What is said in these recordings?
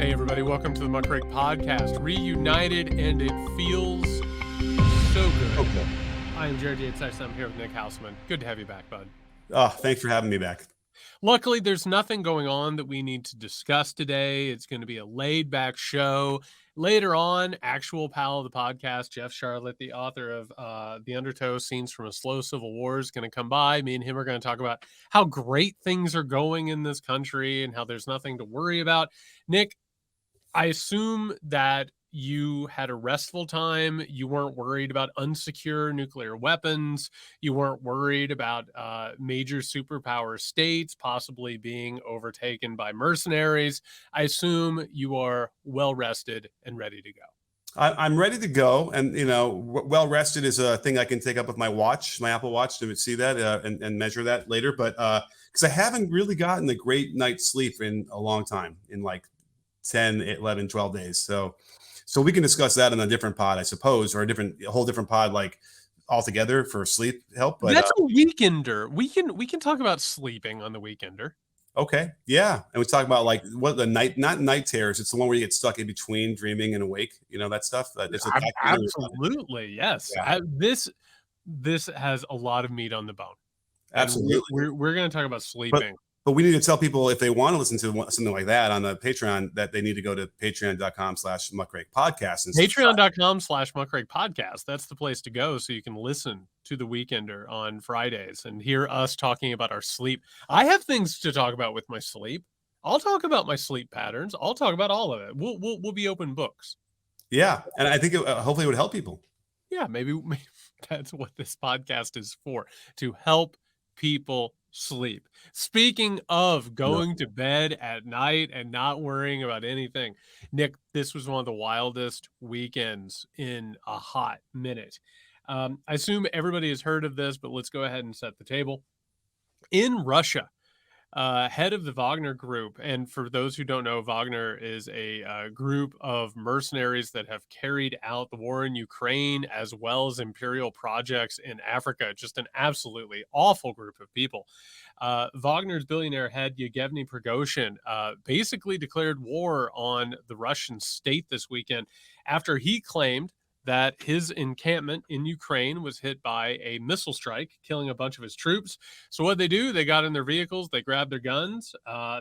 Hey everybody, welcome to the Muckrake Podcast. Reunited, and it feels so good. Okay. I am Jared Yates. I'm here with Nick Hauselman. Good to have you back, bud. Oh, thanks for having me back. Luckily, there's nothing going on that we need to discuss today. It's going to be a laid-back show. Later on, actual pal of the podcast, Jeff Sharlett, the author of the Undertow Scenes from a Slow Civil War, is going to come by. Me and him are going to talk about how great things are going in this country and how there's nothing to worry about. Nick, I assume that you had a restful time. You weren't worried about unsecure nuclear weapons. You weren't worried about major superpower states possibly being overtaken by mercenaries. I assume you are well rested and ready to go. I'm ready to go, and well rested is a thing I can take up with my watch, my Apple Watch, to see that and measure that later. But because I haven't really gotten a great night's sleep in a long time, in like 10, 11, 12 days. So we can discuss that in a different pod, I suppose, or a whole different pod, like altogether for sleep help. But that's a weekender. We can talk about sleeping on the weekender. Okay. Yeah. And we talk about like what the not night terrors. It's the one where you get stuck in between dreaming and awake, that stuff. Absolutely. Yes. Yeah. This has a lot of meat on the bone. Absolutely. We're going to talk about sleeping. But we need to tell people, if they want to listen to something like that on the Patreon, that they need to go to patreon.com/muckrakepodcast. Patreon.com/muckrakepodcast. That's the place to go, so you can listen to The Weekender on Fridays and hear us talking about our sleep. I have things to talk about with my sleep. I'll talk about my sleep patterns. I'll talk about all of it. We'll be open books. Yeah, and I think hopefully it would help people. Yeah, maybe that's what this podcast is for, to help people sleep. Speaking of going to bed at night and not worrying about anything, Nick, this was one of the wildest weekends in a hot minute. I assume everybody has heard of this, but let's go ahead and set the table. In Russia, head of the Wagner Group, and for those who don't know, Wagner is a group of mercenaries that have carried out the war in Ukraine as well as imperial projects in Africa. Just an absolutely awful group of people. Wagner's billionaire head, Yevgeny Prigozhin, basically declared war on the Russian state this weekend after he claimed that his encampment in Ukraine was hit by a missile strike, killing a bunch of his troops. So what they do, they got in their vehicles, they grabbed their guns,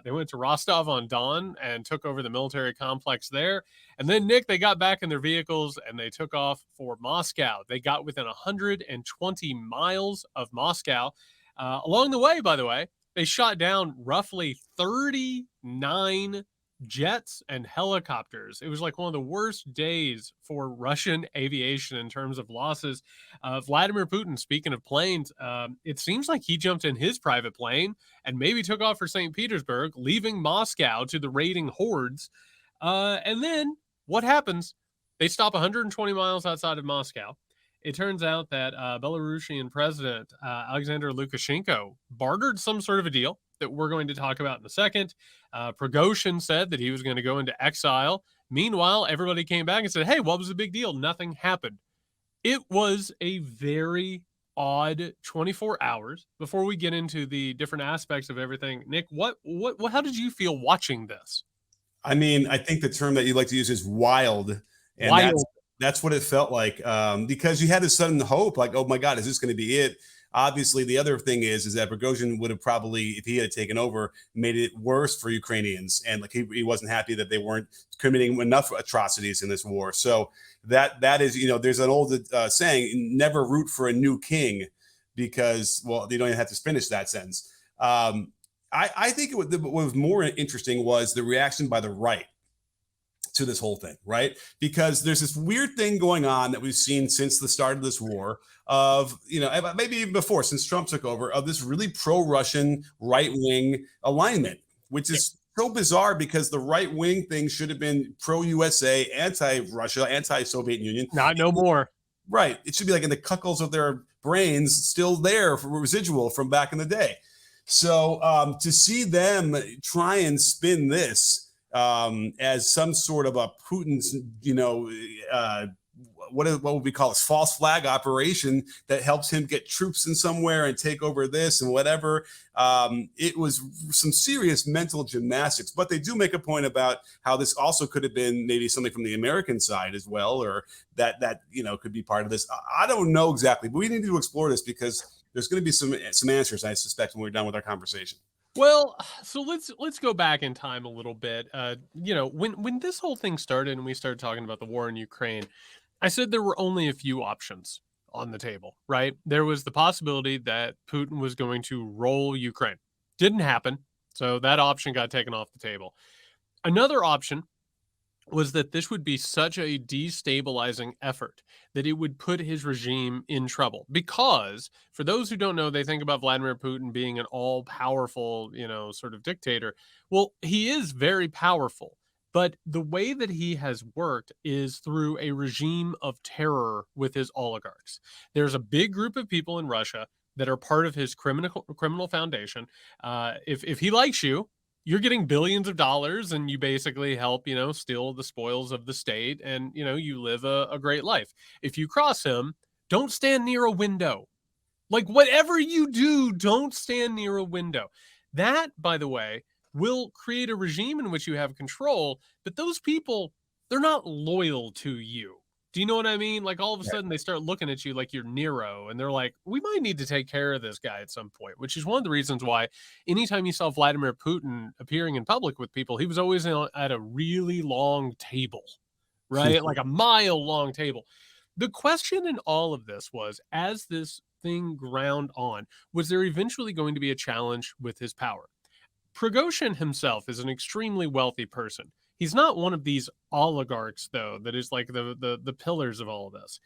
they went to Rostov-on-Don and took over the military complex there. And then, Nick, they got back in their vehicles and they took off for Moscow. They got within 120 miles of Moscow. Along the way, by the way, they shot down roughly 39 jets and helicopters. It was like one of the worst days for Russian aviation in terms of losses. Vladimir Putin, speaking of planes, it seems like he jumped in his private plane and maybe took off for St. Petersburg, leaving Moscow to the raiding hordes. And then what happens? They stop 120 miles outside of Moscow. It turns out that Belarusian President Alexander Lukashenko bartered some sort of a deal that we're going to talk about in a second. Prigozhin said that he was going to go into exile. Meanwhile, everybody came back and said, hey, what was the big deal? Nothing happened. It was a very odd 24 hours. Before we get into the different aspects of everything, Nick, how did you feel watching this? I mean, I think the term that you like to use is wild. And wild. That's what it felt like, because you had this sudden hope, like, oh my God, is this going to be it? Obviously, the other thing is that Prigozhin would have probably, if he had taken over, made it worse for Ukrainians, and like he wasn't happy that they weren't committing enough atrocities in this war. So that is, there's an old saying: never root for a new king, because, well, you don't even have to finish that sentence. I think what was more interesting was the reaction by the right to this whole thing, right? Because there's this weird thing going on that we've seen since the start of this war of, maybe even before, since Trump took over, of this really pro-Russian right-wing alignment, which is so bizarre because the right-wing thing should have been pro-USA, anti-Russia, anti-Soviet Union. Not no more. Right. It should be like in the cuckles of their brains, still there for residual from back in the day. So to see them try and spin this as some sort of a Putin's, what would we call this false flag operation that helps him get troops in somewhere and take over this and whatever. It was some serious mental gymnastics, but they do make a point about how this also could have been maybe something from the American side as well, or that could be part of this. I don't know exactly, but we need to explore this because there's going to be some answers, I suspect, when we're done with our conversation. Well, so let's go back in time a little bit. When this whole thing started and we started talking about the war in Ukraine, I said there were only a few options on the table, right? There was the possibility that Putin was going to roll Ukraine. Didn't happen. So that option got taken off the table. Another option was that this would be such a destabilizing effort that it would put his regime in trouble. Because for those who don't know, they think about Vladimir Putin being an all powerful, sort of dictator. Well, he is very powerful. But the way that he has worked is through a regime of terror with his oligarchs. There's a big group of people in Russia that are part of his criminal foundation. If he likes you, you're getting billions of dollars and you basically help, steal the spoils of the state and, you live a great life. If you cross him, don't stand near a window. Like whatever you do, don't stand near a window. That, by the way, will create a regime in which you have control, but those people, they're not loyal to you. Do you know what I mean? Like all of a sudden they start looking at you like you're Nero and they're like, we might need to take care of this guy at some point, which is one of the reasons why anytime you saw Vladimir Putin appearing in public with people, he was always at a really long table, right? Like a mile long table. The question in all of this was, as this thing ground on, was there eventually going to be a challenge with his power? Prigozhin himself is an extremely wealthy person. He's not one of these oligarchs, though, that is like the pillars of all of this.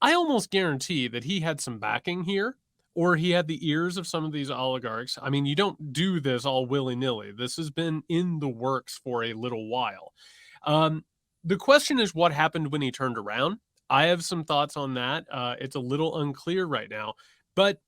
I almost guarantee that he had some backing here, or he had the ears of some of these oligarchs. I mean, you don't do this all willy-nilly. This has been in the works for a little while. The question is what happened when he turned around. I have some thoughts on that. It's a little unclear right now, but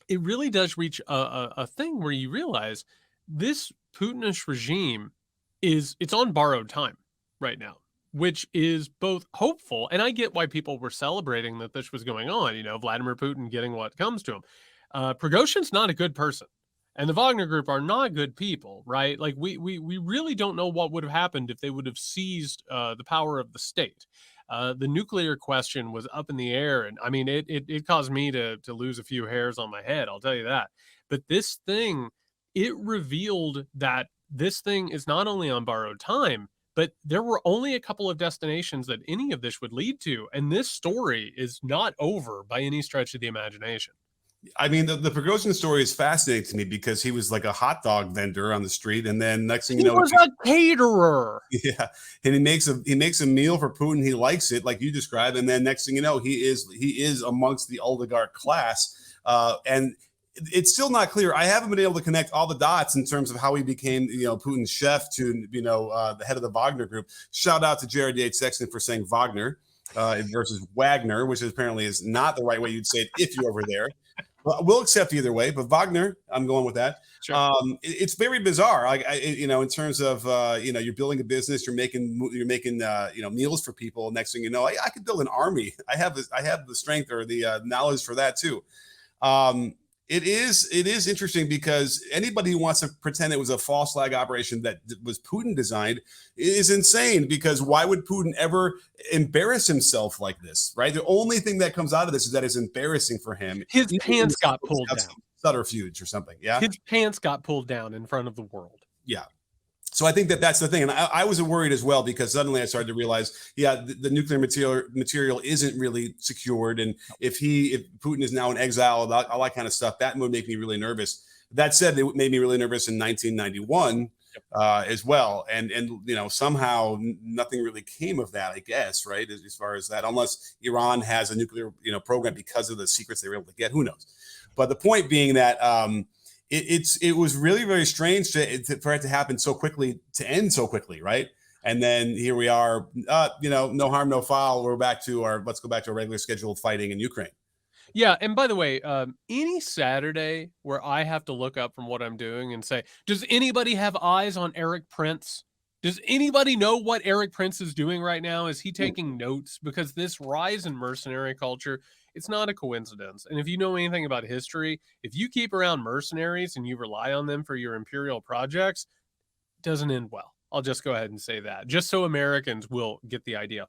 it really does reach a thing where you realize this Putinish regime it's on borrowed time right now, which is both hopeful, and I get why people were celebrating that this was going on, Vladimir Putin getting what comes to him. Prigozhin's not a good person, and the Wagner Group are not good people, right? Like we really don't know what would have happened if they would have seized the power of the state. The nuclear question was up in the air, and I mean, it caused me to lose a few hairs on my head, I'll tell you that. But this thing, it revealed that this thing is not only on borrowed time, but there were only a couple of destinations that any of this would lead to. And this story is not over by any stretch of the imagination. I mean, the Prigozhin story is fascinating to me because he was like a hot dog vendor on the street, and then next thing you know, he was a caterer. Yeah, and he makes a meal for Putin. He likes it, like you described, and then next thing you know, he is amongst the oligarch class, and it's still not clear. I haven't been able to connect all the dots in terms of how he became, Putin's chef to, the head of the Wagner Group. Shout out to Jared Yates Sexton for saying Wagner versus Wagner, which apparently is not the right way you'd say it if you're over there. Well, we'll accept either way, but Wagner, I'm going with that. Sure. It's very bizarre. In terms of, you're building a business, you're making meals for people. Next thing you know, I could build an army. I have the strength or the knowledge for that too. It is interesting because anybody who wants to pretend it was a false flag operation that was Putin designed is insane, because why would Putin ever embarrass himself like this, right? The only thing that comes out of this is that it's embarrassing for him. His pants got pulled down. Subterfuge or something, yeah? His pants got pulled down in front of the world. Yeah. So I think that's the thing. And I was worried as well, because suddenly I started to realize, the nuclear material isn't really secured. And if Putin is now in exile, all that kind of stuff, that would make me really nervous. That said, it made me really nervous in 1991 as well. And somehow nothing really came of that, I guess, right? As far as that, unless Iran has a nuclear, program because of the secrets they were able to get, who knows? But the point being that, it was really very strange for it to happen so quickly, to end so quickly, right? And then here we are, no harm, no foul. Let's go back to our regular scheduled fighting in Ukraine. Yeah, and by the way, any Saturday where I have to look up from what I'm doing and say, does anybody have eyes on Eric Prince? Does anybody know what Eric Prince is doing right now? Is he taking notes? Because this rise in mercenary culture, it's not a coincidence. And if you know anything about history, if you keep around mercenaries and you rely on them for your imperial projects, it doesn't end well. I'll just go ahead and say that, just so Americans will get the idea.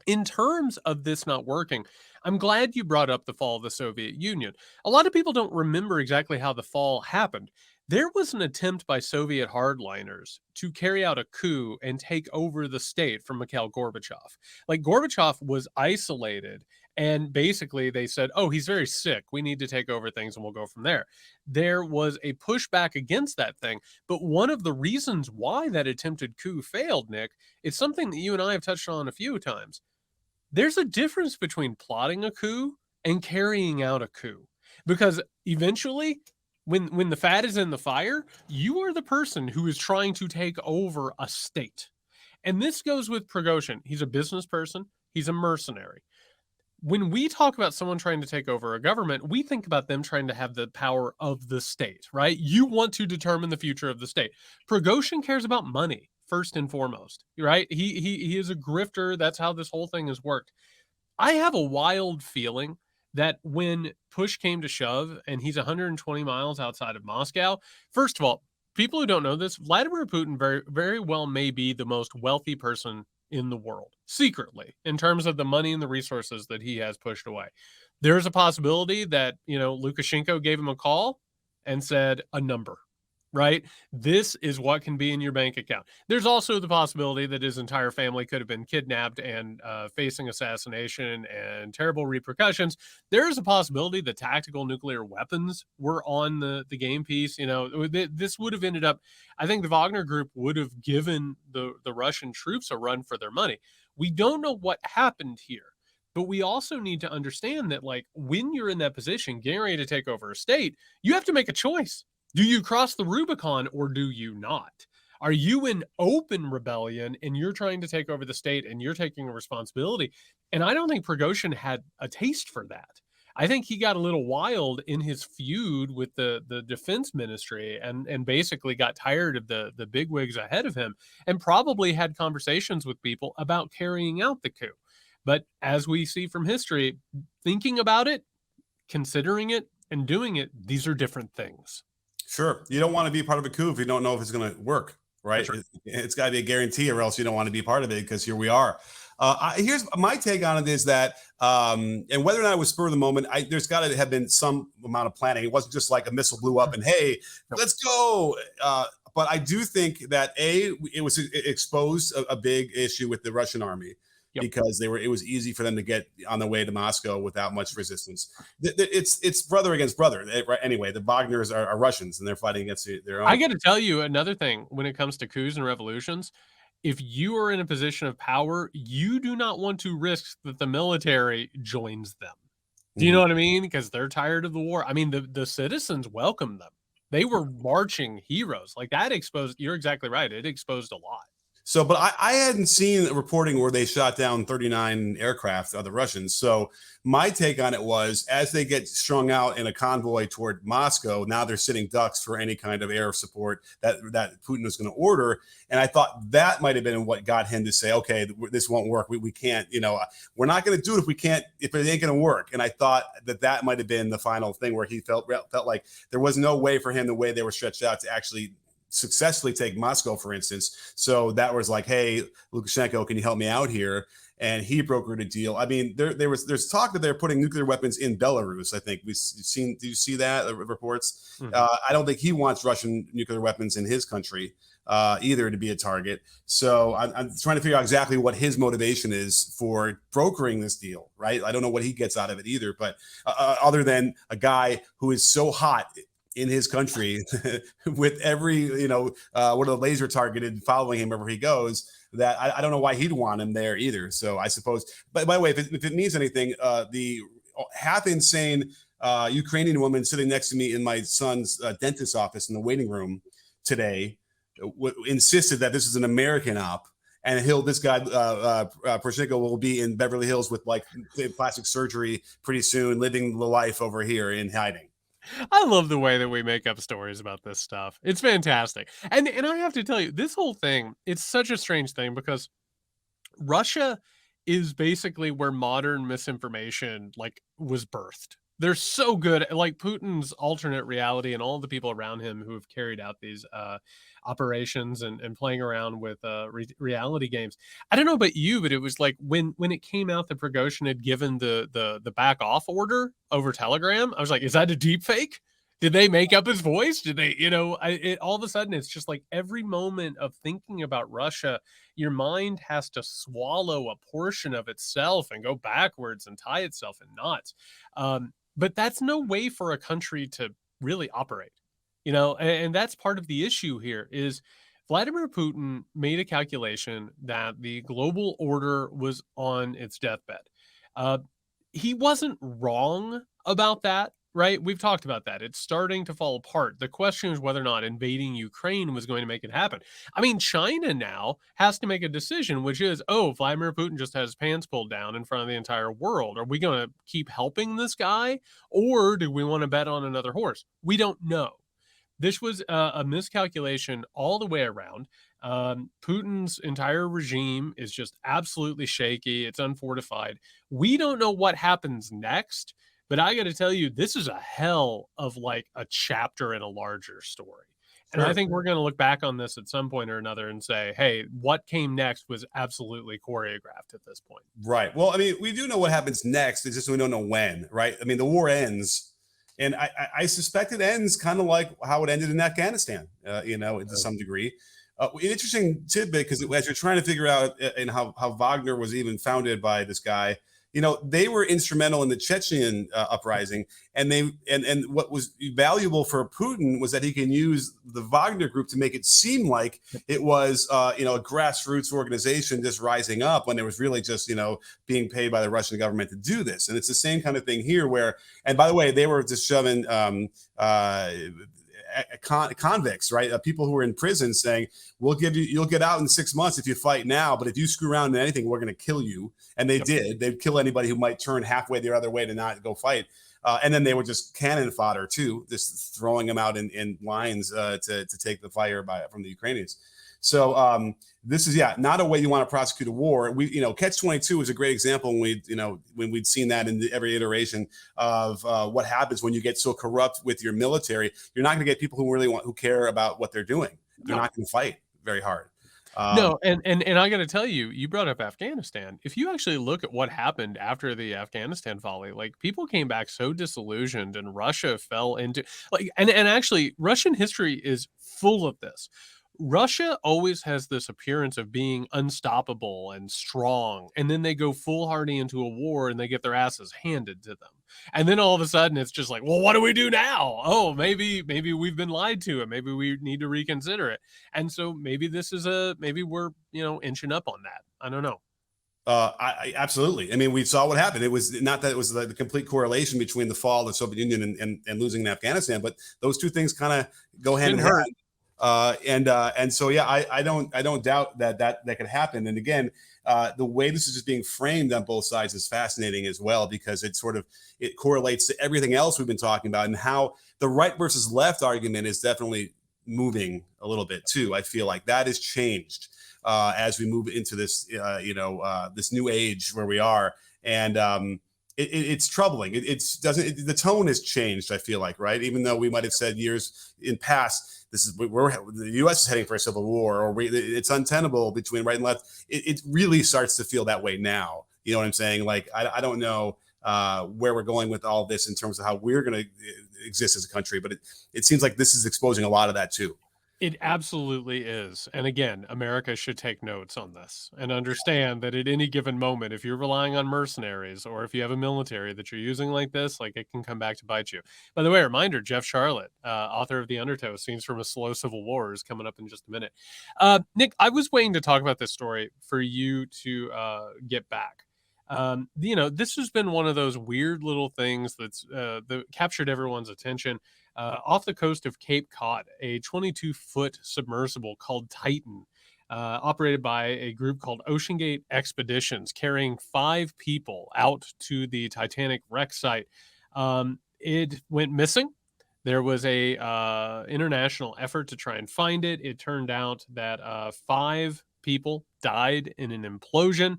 In terms of this not working, I'm glad you brought up the fall of the Soviet Union. A lot of people don't remember exactly how the fall happened. There was an attempt by Soviet hardliners to carry out a coup and take over the state from Mikhail Gorbachev. Like Gorbachev was isolated, and basically they said, "Oh, he's very sick. We need to take over things and we'll go from there." There was a pushback against that thing, but one of the reasons why that attempted coup failed, Nick, it's something that you and I have touched on a few times. There's a difference between plotting a coup and carrying out a coup, because eventually when the fat is in the fire, you are the person who is trying to take over a state. And this goes with Prigozhin. He's a business person, he's a mercenary. When we talk about someone trying to take over a government, we think about them trying to have the power of the state, right? You want to determine the future of the state. Prigozhin cares about money first and foremost, right? He is a grifter. That's how this whole thing has worked. I have a wild feeling that when push came to shove and he's 120 miles outside of Moscow, first of all, people who don't know this, Vladimir Putin very, very well may be the most wealthy person in the world, secretly, in terms of the money and the resources that he has pushed away. There's a possibility that, Lukashenko gave him a call and said a number, right? This is what can be in your bank account. There's also the possibility that his entire family could have been kidnapped and facing assassination and terrible repercussions. There is a possibility that tactical nuclear weapons were on the game piece. This would have ended up, I think the Wagner group would have given the Russian troops a run for their money. We don't know what happened here. But we also need to understand that, like, when you're in that position, getting ready to take over a state, you have to make a choice. Do you cross the Rubicon or do you not? Are you in open rebellion and you're trying to take over the state and you're taking a responsibility? And I don't think Prigozhin had a taste for that. I think he got a little wild in his feud with the defense ministry and basically got tired of the bigwigs ahead of him and probably had conversations with people about carrying out the coup. But as we see from history, thinking about it, considering it, and doing it, these are different things. Sure. You don't want to be part of a coup if you don't know if it's going to work, right? Right. It's got to be a guarantee, or else you don't want to be part of it, because here we are. Here's my take on it is that, and whether or not it was spur of the moment, there's got to have been some amount of planning. It wasn't just like a missile blew up and, hey, let's go. But I do think that, it exposed a big issue with the Russian army. Yep. Because it was easy for them to get on their way to Moscow without much resistance. It's brother against brother. Right? Anyway, the Wagners are Russians and they're fighting against their own. I got to tell you another thing when it comes to coups and revolutions. If you are in a position of power, you do not want to risk that the military joins them. Do you know what I mean? Because they're tired of the war. I mean, the citizens welcomed them. They were marching heroes. Like that exposed, you're exactly right. It exposed a lot. So, but I hadn't seen a reporting where they shot down 39 aircraft of the Russians. So my take on it was, as they get strung out in a convoy toward Moscow, now they're sitting ducks for any kind of air support that Putin was going to order. And I thought that might have been what got him to say, okay, this won't work. We can't, we're not going to do it if it ain't going to work. And I thought that might have been the final thing where he felt like there was no way for him, the way they were stretched out, to actually successfully take Moscow, for instance. So that was like, hey, Lukashenko, can you help me out here? And he brokered a deal. I mean, there's talk that they're putting nuclear weapons in Belarus. I think do you see that reports? Mm-hmm. I don't think he wants Russian nuclear weapons in his country either to be a target. So I'm trying to figure out exactly what his motivation is for brokering this deal, right? I don't know what he gets out of it either, but other than a guy who is so hot in his country with every, one of the laser targeted following him wherever he goes, that I don't know why he'd want him there either. So I suppose, but by the way, if it means anything, the half insane Ukrainian woman sitting next to me in my son's dentist office in the waiting room today insisted that this is an American op. And this guy, Poroshenko, will be in Beverly Hills with like plastic surgery pretty soon, living the life over here in hiding. I love the way that we make up stories about this stuff. It's fantastic. And I have to tell you, this whole thing, it's such a strange thing because Russia is basically where modern misinformation like was birthed. They're so good at like Putin's alternate reality and all the people around him who have carried out these operations and playing around with reality games. I don't know about you, but it was like when it came out that Prigozhin had given the back off order over Telegram, I was like, is that a deep fake? Did they make up his voice? Did they, all of a sudden it's just like every moment of thinking about Russia, your mind has to swallow a portion of itself and go backwards and tie itself in knots. But that's no way for a country to really operate, and that's part of the issue here is Vladimir Putin made a calculation that the global order was on its deathbed. Uh, he wasn't wrong about that, right? We've talked about that. It's starting to fall apart. The question is whether or not invading Ukraine was going to make it happen. I mean, China now has to make a decision, which is, oh, Vladimir Putin just has his pants pulled down in front of the entire world. Are we going to keep helping this guy, or do we want to bet on another horse? We don't know. This was a miscalculation all the way around. Putin's entire regime is just absolutely shaky. It's unfortified. We don't know what happens next, but I got to tell you, this is a hell of like a chapter in a larger story. And I Sure. think we're going to look back on this at some point or another and say, hey, what came next was absolutely choreographed at this point. Right. Well, I mean, we do know what happens next. It's just we don't know when, right? I mean, the war ends, and I suspect it ends kind of like how it ended in Afghanistan, to some degree. An interesting tidbit, because as you're trying to figure out and how Wagner was even founded by this guy, they were instrumental in the Chechen uprising, and and what was valuable for Putin was that he can use the Wagner group to make it seem like it was a grassroots organization just rising up when it was really just being paid by the Russian government to do this. And it's the same kind of thing here, where, and by the way, they were just shoving convicts, right? People who were in prison saying, you'll get out in 6 months if you fight now, but if you screw around in anything, we're going to kill you. And they did. They'd kill anybody who might turn halfway the other way to not go fight. And then they were just cannon fodder too, just throwing them out in lines to take the fire from the Ukrainians. So this is not a way you want to prosecute a war. Catch-22 is a great example when we'd seen that in every iteration of what happens when you get so corrupt with your military. You're not going to get people who care about what they're doing. They're not going to fight very hard. No, and I got to tell you, you brought up Afghanistan. If you actually look at what happened after the Afghanistan volley, like people came back so disillusioned, and Russia fell into and actually Russian history is full of this. Russia always has this appearance of being unstoppable and strong, and then they go foolhardy into a war and they get their asses handed to them. And then all of a sudden it's just like, well, what do we do now? Oh, maybe we've been lied to, and maybe we need to reconsider it. And so maybe maybe we're, inching up on that. I don't know. Absolutely. I mean, we saw what happened. It was not that it was the complete correlation between the fall of the Soviet Union and losing in Afghanistan, but those two things kind of go hand in hand. And so I don't doubt that could happen. And again, the way this is just being framed on both sides is fascinating as well, because it correlates to everything else we've been talking about, and how the right versus left argument is definitely moving a little bit too. I feel like that has changed as we move into this this new age where we are, and it's troubling. The tone has changed, I feel like, right? Even though we might have said years in past, the U.S. is heading for a civil war, or it's untenable between right and left. It really starts to feel that way now. You know what I'm saying? Like, I don't know where we're going with all this in terms of how we're going to exist as a country, but it seems like this is exposing a lot of that too. It absolutely is. And again, America should take notes on this and understand that at any given moment, if you're relying on mercenaries or if you have a military that you're using like this, like it can come back to bite you. By the way, reminder, Jeff Sharlett, author of the Undertow, Scenes from a Slow Civil War, is coming up in just a minute. Nick, I was waiting to talk about this story for you to get back. This has been one of those weird little things that captured everyone's attention. Off the coast of Cape Cod, a 22-foot submersible called Titan, operated by a group called OceanGate Expeditions, carrying 5 people out to the Titanic wreck site. It went missing. There was a international effort to try and find it. It turned out that 5 people died in an implosion.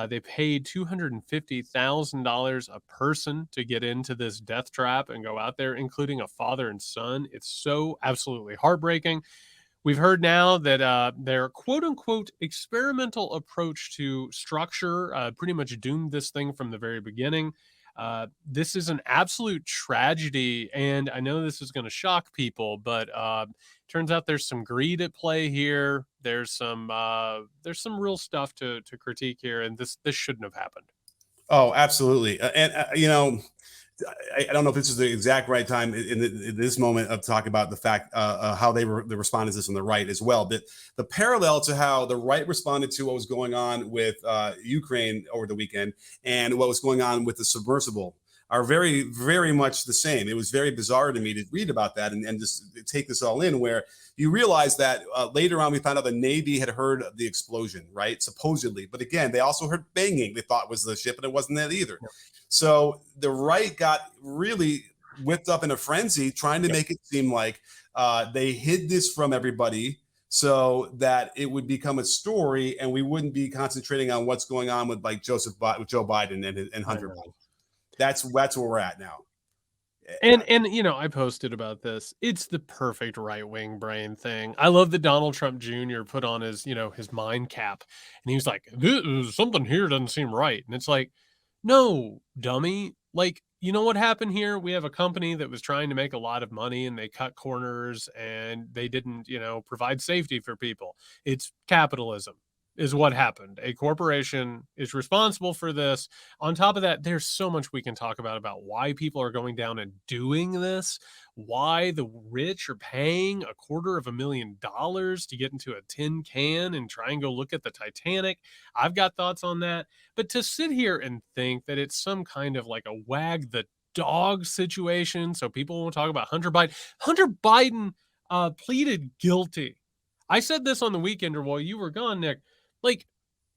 They paid $250,000 a person to get into this death trap and go out there, including a father and son. It's so absolutely heartbreaking. We've heard now that their quote unquote experimental approach to structure pretty much doomed this thing from the very beginning. This is an absolute tragedy, and I know this is going to shock people, but turns out there's some greed at play here. There's some real stuff to critique here, and this shouldn't have happened. Oh, absolutely. And I don't know if this is the exact right time in this moment of talking about the fact how they responded to this on the right as well. But the parallel to how the right responded to what was going on with Ukraine over the weekend and what was going on with the submersible are very, very much the same. It was very bizarre to me to read about that and just take this all in, where you realize that later on we found out the Navy had heard the explosion, right? Supposedly. But again, they also heard banging they thought was the ship, and it wasn't that either. Yep. So the right got really whipped up in a frenzy trying to make it seem like they hid this from everybody so that it would become a story and we wouldn't be concentrating on what's going on with like Joe Biden and Hunter Biden. That's where we're at now. And I posted about this. It's the perfect right-wing brain thing. I love that Donald Trump Jr. put on his mind cap, and he was like, something here doesn't seem right. And it's like, no, dummy. Like, you know what happened here? We have a company that was trying to make a lot of money, and they cut corners, and they didn't, provide safety for people. It's capitalism is what happened. A corporation is responsible for this. On top of that, there's so much we can talk about why people are going down and doing this, why the rich are paying $250,000 to get into a tin can and try and go look at the Titanic. I've got thoughts on that. But to sit here and think that it's some kind of like a wag the dog situation, so people won't talk about Hunter Biden. Hunter Biden pleaded guilty. I said this on the Weekender while you were gone, Nick. Like,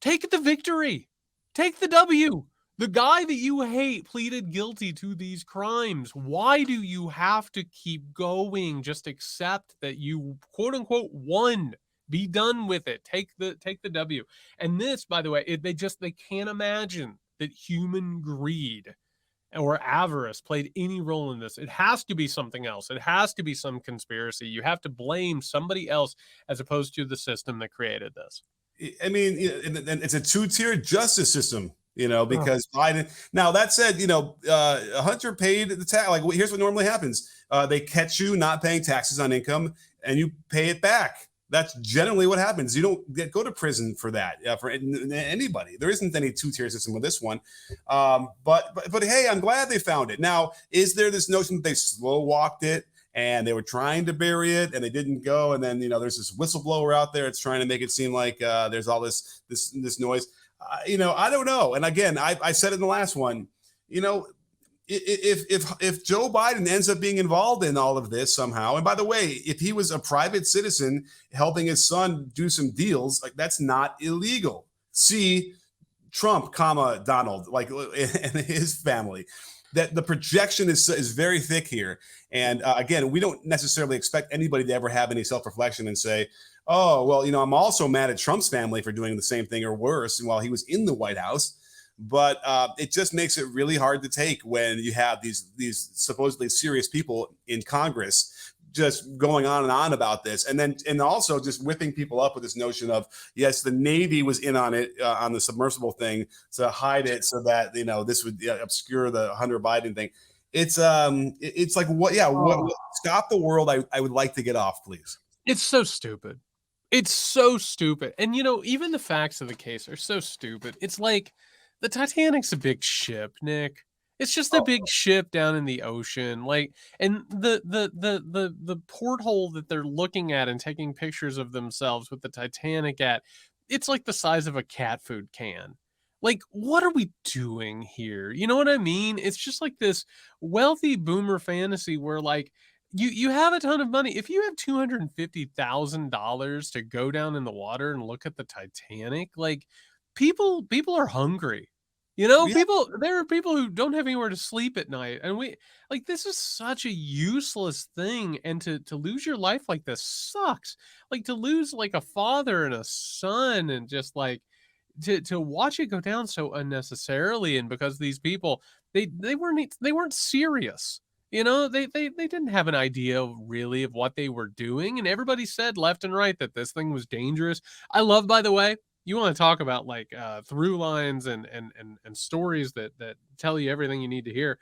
take the victory. Take the W. The guy that you hate pleaded guilty to these crimes. Why do you have to keep going? Just accept that you, quote unquote, won. Be done with it. Take the W. And this, by the way, they can't imagine that human greed or avarice played any role in this. It has to be something else. It has to be some conspiracy. You have to blame somebody else as opposed to the system that created this. I mean, it's a two-tier justice system, because Biden. Now that said, Hunter paid the tax. Like, here's what normally happens: they catch you not paying taxes on income, and you pay it back. That's generally what happens. You don't go to prison for that for anybody. There isn't any two-tier system with this one. But hey, I'm glad they found it. Now, is there this notion that they slow walked it? And they were trying to bury it, and they didn't go. And then there's this whistleblower out there. It's trying to make it seem like there's all this noise. I don't know. And again, I said in the last one, if Joe Biden ends up being involved in all of this somehow, and by the way, if he was a private citizen helping his son do some deals, like that's not illegal. See Trump, Donald, like and his family. That the projection is very thick here. And again, we don't necessarily expect anybody to ever have any self-reflection and say, oh, well, I'm also mad at Trump's family for doing the same thing or worse while he was in the White House. But it just makes it really hard to take when you have these supposedly serious people in Congress just going on and on about this, and also just whipping people up with this notion of, yes, the Navy was in on it on the submersible thing to hide it so that this would obscure the Hunter Biden thing. It's like what stop the world. I would like to get off, please. It's so stupid. It's so stupid. And even the facts of the case are so stupid. It's like the Titanic's a big ship, Nick. It's just a big ship down in the ocean, and the porthole that they're looking at and taking pictures of themselves with the Titanic at, it's like the size of a cat food can. Like, what are we doing here? You know what I mean? It's just like this wealthy boomer fantasy where you have a ton of money. If you have $250,000 to go down in the water and look at the Titanic, people are hungry. You know, Yeah. there are people who don't have anywhere to sleep at night, and this is such a useless thing, and to lose your life like this sucks. Like, to lose, like, a father and a son, and just, like, to watch it go down so unnecessarily, and because these people, they weren't serious. You know, they didn't have an idea of really of what they were doing, and everybody said left and right that this thing was dangerous. I love, by the way, you want to talk about like through lines and stories that tell you everything you need to hear.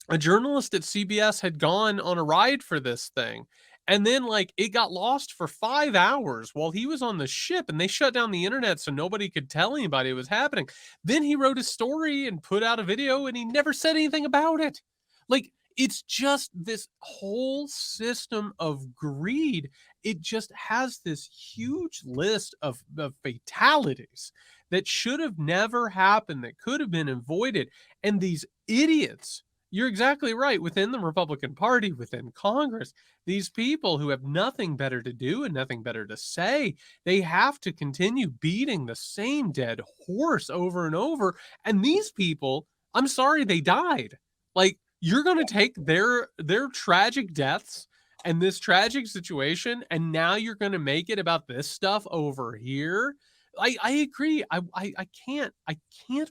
A journalist at CBS had gone on a ride for this thing, and then like it got lost for 5 hours while he was on the ship, and they shut down the internet so nobody could tell anybody it was happening. Then he wrote a story and put out a video, and he never said anything about it. Like, it's just this whole system of greed. It just has this huge list of fatalities that should have never happened, that could have been avoided. And these idiots, you're exactly right, within the Republican Party, within Congress, these people who have nothing better to do and nothing better to say, they have to continue beating the same dead horse over and over. And these people, I'm sorry they died. Like, you're going to take their tragic deaths and this tragic situation, and now you're going to make it about this stuff over here. I agree. I can't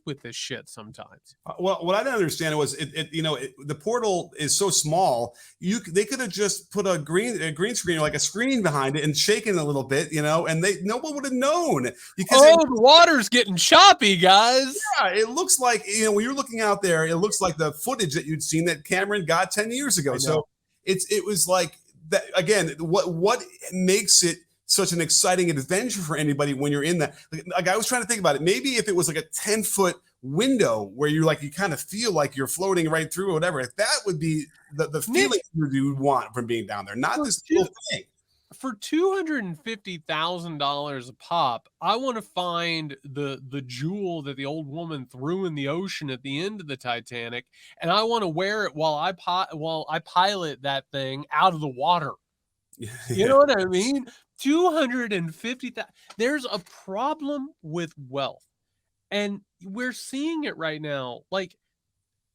with this shit sometimes. Well, what I didn't understand was the portal is so small. They could have just put a green screen or like a screen behind it and shaken a little bit, and no one would have known because the water's getting choppy, guys. yeah, it looks like when you're looking out there, it looks like the footage that you'd seen that Cameron got 10 years ago. So it was like that again. What makes it such an exciting adventure for anybody when you're in that? Like I was trying to think about it. Maybe if it was like a 10-foot window where you kind of feel like you're floating right through or whatever, that would be the feeling you would want from being down there, not this whole thing. For $250,000 a pop, I want to find the jewel that the old woman threw in the ocean at the end of the Titanic, and I want to wear it while I pilot that thing out of the water. You know what I mean? 250,000. There's a problem with wealth, and we're seeing it right now. Like,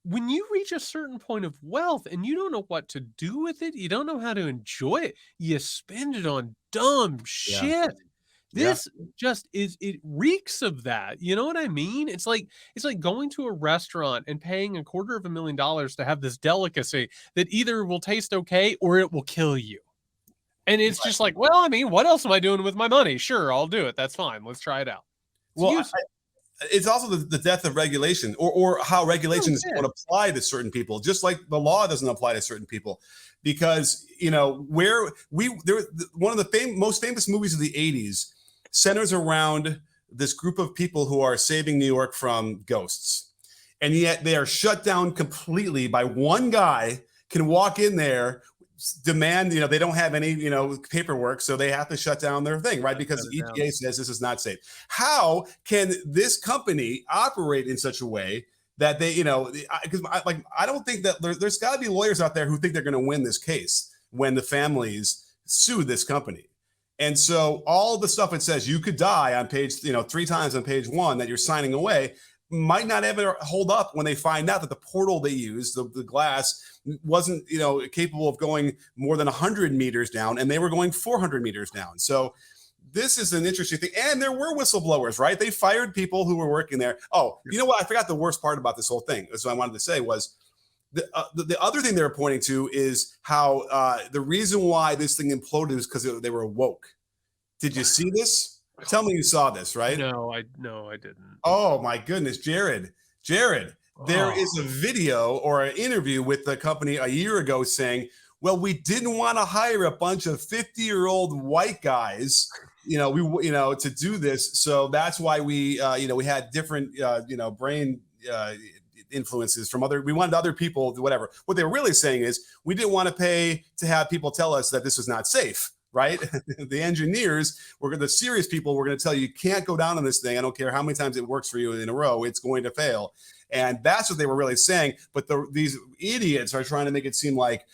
when you reach a certain point of wealth and you don't know what to do with it, you don't know how to enjoy it, you spend it on dumb shit. This just it reeks of that. You know what I mean? It's like going to a restaurant and paying $250,000 to have this delicacy that either will taste okay or it will kill you. And it's just like, well, I mean, what else am I doing with my money? Sure, I'll do it. That's fine. Let's try it out. It's also the death of regulation or how regulations don't apply to certain people, just like the law doesn't apply to certain people. Because, one of the most famous movies of the 80s centers around this group of people who are saving New York from ghosts. And yet they are shut down completely by one guy can walk in there, demand, they don't have any, paperwork, so they have to shut down their thing, right? Because the EPA says this is not safe. How can this company operate in such a way that they, because I don't think that there's got to be lawyers out there who think they're going to win this case when the families sue this company. And so all the stuff it says you could die on page, 3 times on page 1 that you're signing away might not ever hold up when they find out that the portal they used, the glass, wasn't capable of going more than 100 meters down, and they were going 400 meters down. So this is an interesting thing. And there were whistleblowers, right? They fired people who were working there. Oh, you know what? I forgot the worst part about this whole thing. That's what I wanted to say was the other thing they were pointing to is how the reason why this thing imploded is because they were woke. Did you see this? Tell me you saw this, right? No, I didn't. Oh my goodness, Jared. There is a video or an interview with the company a year ago saying, well, we didn't want to hire a bunch of 50-year-old white guys, to do this. So that's why we had different, brain influences from we wanted other people, whatever. What they were really saying is we didn't want to pay to have people tell us that this was not safe. Right? The engineers the serious people were going to tell you can't go down on this thing. I don't care how many times it works for you in a row, it's going to fail. And that's what they were really saying. But these idiots are trying to make it seem like,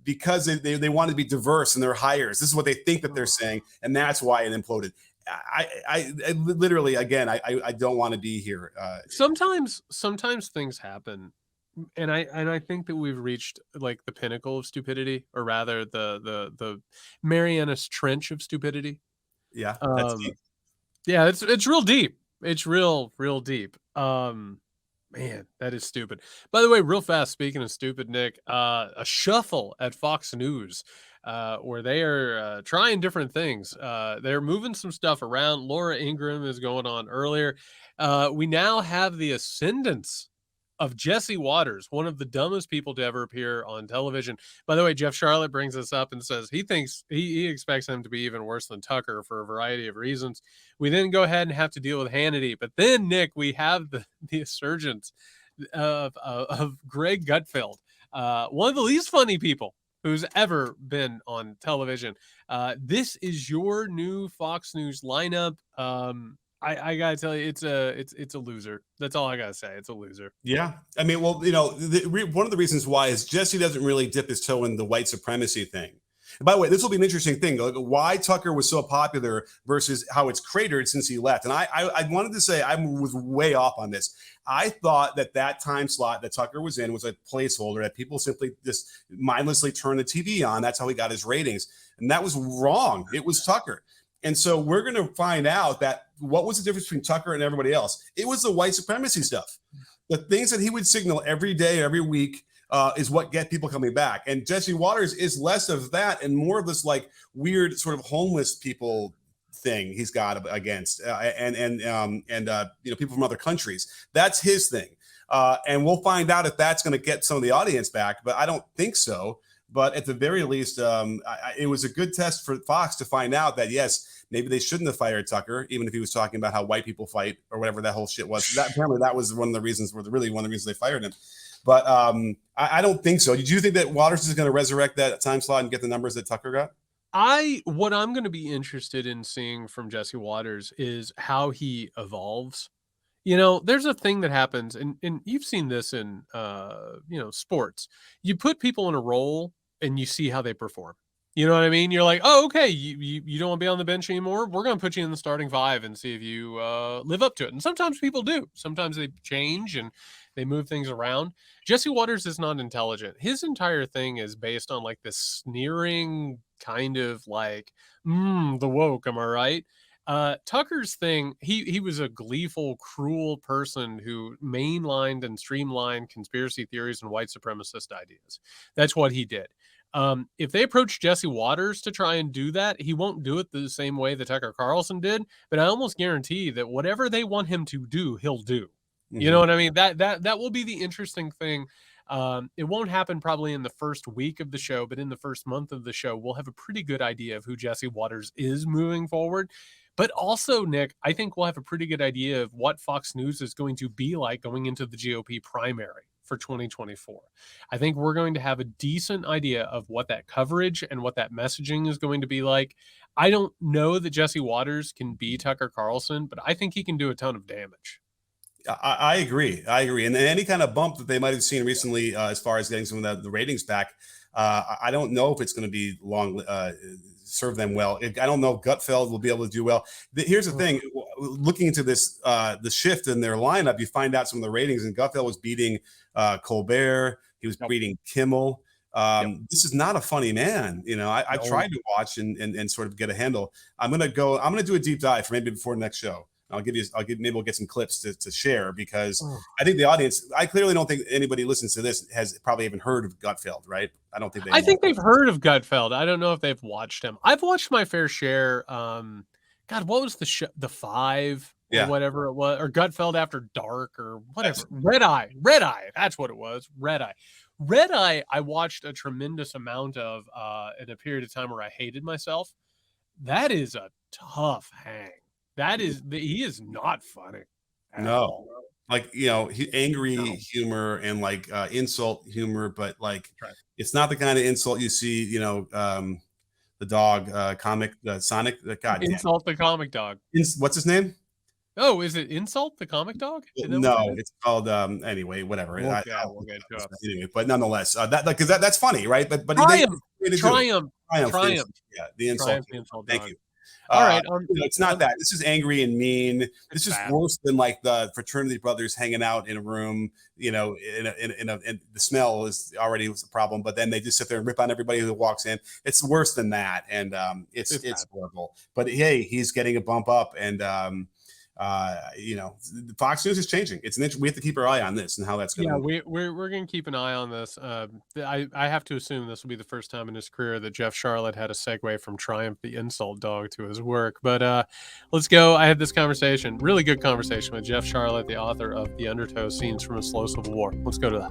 because they want to be diverse in their hires. This is what they think that they're saying. And that's why it imploded. I literally, again, I don't want to be here. Sometimes things happen, and I think that we've reached like the pinnacle of stupidity, or rather the Marianas Trench of stupidity. Yeah, that's Um, deep. yeah, it's real deep. It's real deep. Man, that is stupid. By the way, real fast, speaking of stupid, Nick, a shuffle at Fox News, where they are trying different things. They're moving some stuff around. Laura Ingraham is going on earlier. We now have the ascendance of Jesse Waters, one of the dumbest people to ever appear on television. By the way, Jeff Sharlett brings this up and says he thinks he expects him to be even worse than Tucker for a variety of reasons. We then go ahead and have to deal with Hannity. But then, Nick, we have the resurgence of Greg Gutfeld, one of the least funny people who's ever been on television. This is your new Fox News lineup. I gotta tell you, it's a loser. That's all I gotta say. It's a loser. Yeah, I mean, well, one of the reasons why is Jesse doesn't really dip his toe in the white supremacy thing. And by the way, this will be an interesting thing, like why Tucker was so popular versus how it's cratered since he left. And I wanted to say I was way off on this. I thought that time slot that Tucker was in was a placeholder that people simply just mindlessly turned the TV on. That's how he got his ratings, and that was wrong. It was Tucker. And so we're going to find out that what was the difference between Tucker and everybody else? It was the white supremacy stuff. The things that he would signal every day, every week, is what get people coming back. And Jesse Waters is less of that and more of this like weird sort of homeless people thing he's got against and people from other countries. That's his thing. And we'll find out if that's going to get some of the audience back, but I don't think so. But at the very least, it was a good test for Fox to find out that, yes, maybe they shouldn't have fired Tucker, even if he was talking about how white people fight or whatever that whole shit was. Apparently that was one of the reasons they fired him. But I don't think so. Did you think that Waters is going to resurrect that time slot and get the numbers that Tucker got? What I'm going to be interested in seeing from Jesse Waters is how he evolves. There's a thing that happens, and you've seen this in sports. You put people in a role and you see how they perform. You know what I mean? You're like, oh, okay, you don't want to be on the bench anymore. We're going to put you in the starting five and see if you live up to it. And sometimes people do. Sometimes they change and they move things around. Jesse Waters is not intelligent. His entire thing is based on like this sneering kind of like, the woke, am I right? Tucker's thing, he was a gleeful, cruel person who mainlined and streamlined conspiracy theories and white supremacist ideas. That's what he did. If they approach Jesse Waters to try and do that, he won't do it the same way that Tucker Carlson did, but I almost guarantee that whatever they want him to do, he'll do. Mm-hmm. You know what I mean? That will be the interesting thing. It won't happen probably in the first week of the show, but in the first month of the show, we'll have a pretty good idea of who Jesse Waters is moving forward. But also, Nick, I think we'll have a pretty good idea of what Fox News is going to be like going into the GOP primary for 2024. I think we're going to have a decent idea of what that coverage and what that messaging is going to be like. I don't know that Jesse Waters can be Tucker Carlson, but I think he can do a ton of damage. I agree. And any kind of bump that they might have seen recently as far as getting some of the ratings back, I don't know if it's going to be long serve them well. I don't know if Gutfeld will be able to do well. Here's the thing. Looking into this, the shift in their lineup, you find out some of the ratings, and Gutfeld was beating Colbert. He was beating Kimmel. This is not a funny man. I tried to watch and sort of get a handle. I'm going to do a deep dive for maybe before the next show. Maybe we'll get some clips to share because I think the audience, I clearly don't think anybody listens to this has probably even heard of Gutfeld, right? I think they've heard of Gutfeld. I don't know if they've watched him. I've watched my fair share. God, what was the show? The Five or whatever it was, or Gutfeld After Dark or whatever. Red Eye. That's what it was. Red Eye. I watched a tremendous amount of in a period of time where I hated myself. That is a tough hang. He is not funny. No, like angry humor and like insult humor, but like it's not the kind of insult you see. The dog comic, Sonic. God, insult the comic dog. What's his name? Oh, is it Insult the comic dog? No, it's called anyway. Whatever. We'll get to it. Anyway, but nonetheless, that's funny, right? But Triumph. Yeah, the insult. Triumph, the insult Thank dog. you. All right. It's not that. This is angry and mean. It's This is bad. worse than like the fraternity brothers hanging out in a room. And the smell is already a problem, but then they just sit there and rip on everybody who walks in. It's worse than that, and it's horrible. But hey, he's getting a bump up, and Fox News is changing. We have to keep our eye on this and how that's going to move. We're going to keep an eye on this. I have to assume this will be the first time in his career that Jeff Sharlett had a segue from Triumph the insult dog to his work. But let's go. I had this conversation, really good conversation with Jeff Sharlett, the author of The Undertow: Scenes from a Slow Civil War. Let's go to that.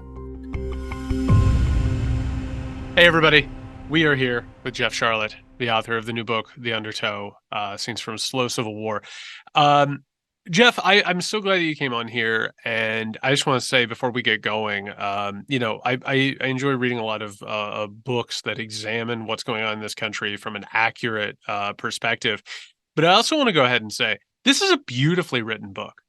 Hey everybody, we are here with Jeff Sharlett, the author of the new book, The Undertow: Scenes from a Slow Civil War. Jeff, I'm so glad that you came on here, and I just want to say before we get going, I enjoy reading a lot of books that examine what's going on in this country from an accurate perspective. But I also want to go ahead and say this is a beautifully written book.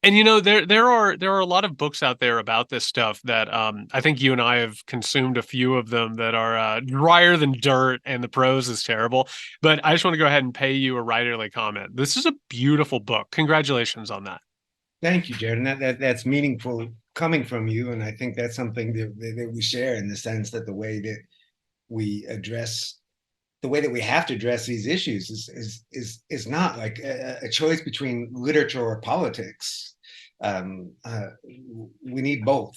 And there are a lot of books out there about this stuff that I think you and I have consumed a few of them that are drier than dirt, and the prose is terrible. But I just want to go ahead and pay you a writerly comment. This is a beautiful book. Congratulations on that. Thank you, Jared. And that's meaningful coming from you, and I think that's something that we share, in the sense that the way that we have to address these issues is not like a choice between literature or politics. We need both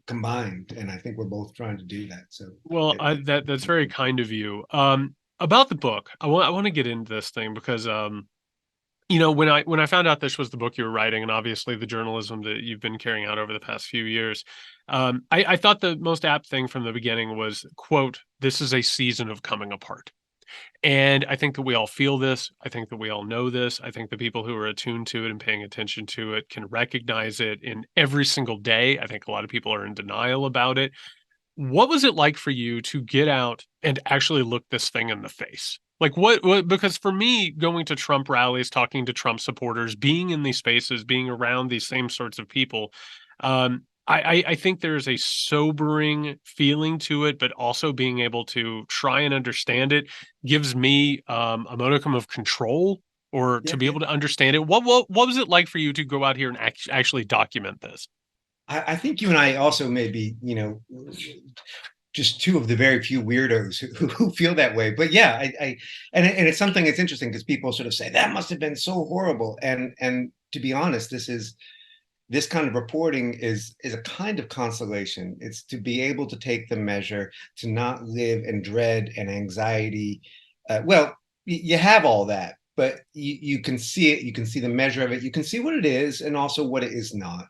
combined, and I think we're both trying to do that. So, well, that's very kind of you. About the book, I want to get into this thing because when I found out this was the book you were writing, and obviously the journalism that you've been carrying out over the past few years, I thought the most apt thing from the beginning was, quote, "This is a season of coming apart." And I think that we all feel this. I think that we all know this. I think the people who are attuned to it and paying attention to it can recognize it in every single day. I think a lot of people are in denial about it. What was it like for you to get out and actually look this thing in the face? Like what because for me, going to Trump rallies, talking to Trump supporters, being in these spaces, being around these same sorts of people, I think there's a sobering feeling to it, but also being able to try and understand it gives me a modicum of control, or to be able to understand it. What was it like for you to go out here and actually document this? I think you and I also may be, just two of the very few weirdos who feel that way. But yeah, and it's something that's interesting, because people sort of say that must have been so horrible. And to be honest, this kind of reporting is a kind of consolation. It's to be able to take the measure, to not live in dread and anxiety. Well, you have all that, but you can see it. You can see the measure of it. You can see what it is and also what it is not.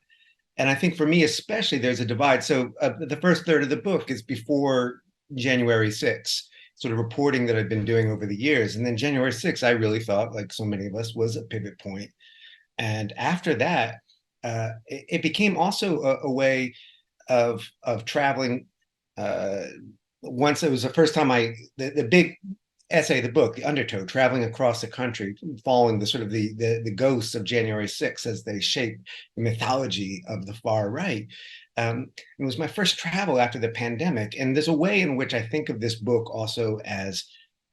And I think for me, especially, there's a divide. So the first third of the book is before January 6th, sort of reporting that I've been doing over the years. And then January 6th, I really thought, like so many of us, was a pivot point. And after that, it became also a way of traveling. Once it was the first time the big essay, the book, The Undertow, traveling across the country, following the sort of the ghosts of January 6th as they shape the mythology of the far right. It was my first travel after the pandemic. And there's a way in which I think of this book also as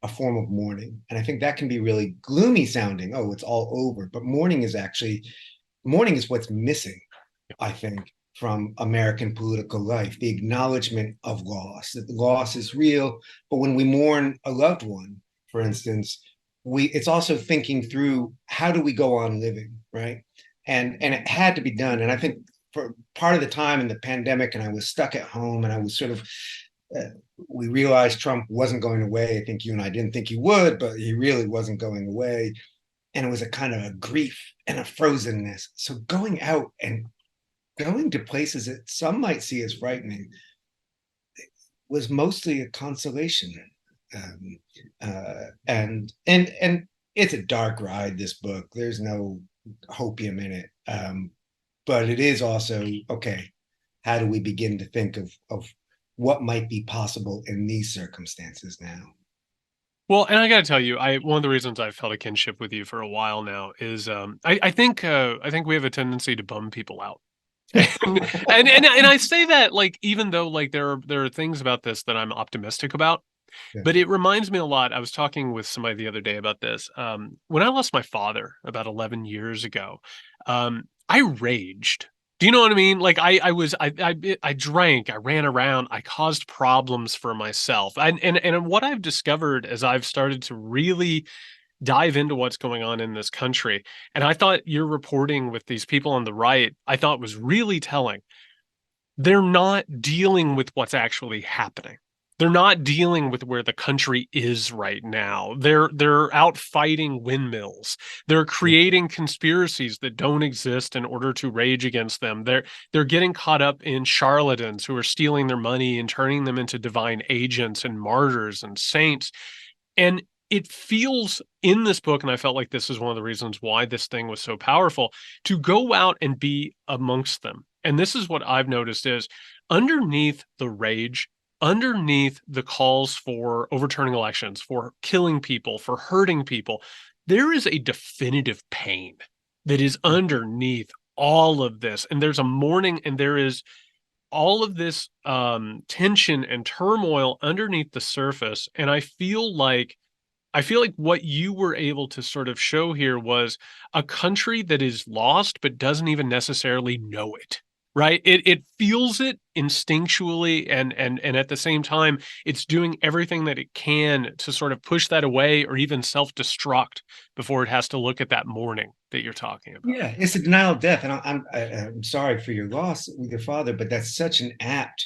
a form of mourning. And I think that can be really gloomy sounding. Oh, it's all over. But mourning is what's missing, I think, from American political life, the acknowledgement of loss, that the loss is real. But when we mourn a loved one, for instance, it's also thinking through, how do we go on living, right? And it had to be done. And I think for part of the time in the pandemic, and I was stuck at home, and I was sort of, we realized Trump wasn't going away. I think you and I didn't think he would, but he really wasn't going away. And it was a kind of a grief and a frozenness. So going out and going to places that some might see as frightening was mostly a consolation. And it's a dark ride, this book. There's no hopium in it. But it is also, okay, how do we begin to think of what might be possible in these circumstances now? Well, and I got to tell you, one of the reasons I've felt a kinship with you for a while now is I think we have a tendency to bum people out. and I say that, like, even though, like, there are things about this that I'm optimistic about, Yeah. But it reminds me a lot. I was talking with somebody the other day about this. When I lost my father about 11 years ago, I raged. Do you know what I mean? Like I drank, I ran around, I caused problems for myself. And what I've discovered as I've started to really dive into what's going on in this country, and I thought your reporting with these people on the right, I thought was really telling. They're not dealing with what's actually happening. They're not dealing with where the country is right now. They're out fighting windmills. They're creating conspiracies that don't exist in order to rage against them. They're getting caught up in charlatans who are stealing their money and turning them into divine agents and martyrs and saints. And it feels in this book, and I felt like this is one of the reasons why this thing was so powerful, to go out and be amongst them. And this is what I've noticed is underneath the rage, underneath the calls for overturning elections, for killing people, for hurting people, there is a definitive pain that is underneath all of this. And there's a mourning, and there is all of this tension and turmoil underneath the surface. And I feel like what you were able to sort of show here was a country that is lost but doesn't even necessarily know it, right? It feels it instinctually, and at the same time, it's doing everything that it can to sort of push that away or even self-destruct before it has to look at that mourning that you're talking about. Yeah, it's a denial of death, and I'm sorry for your loss with your father, but that's such an apt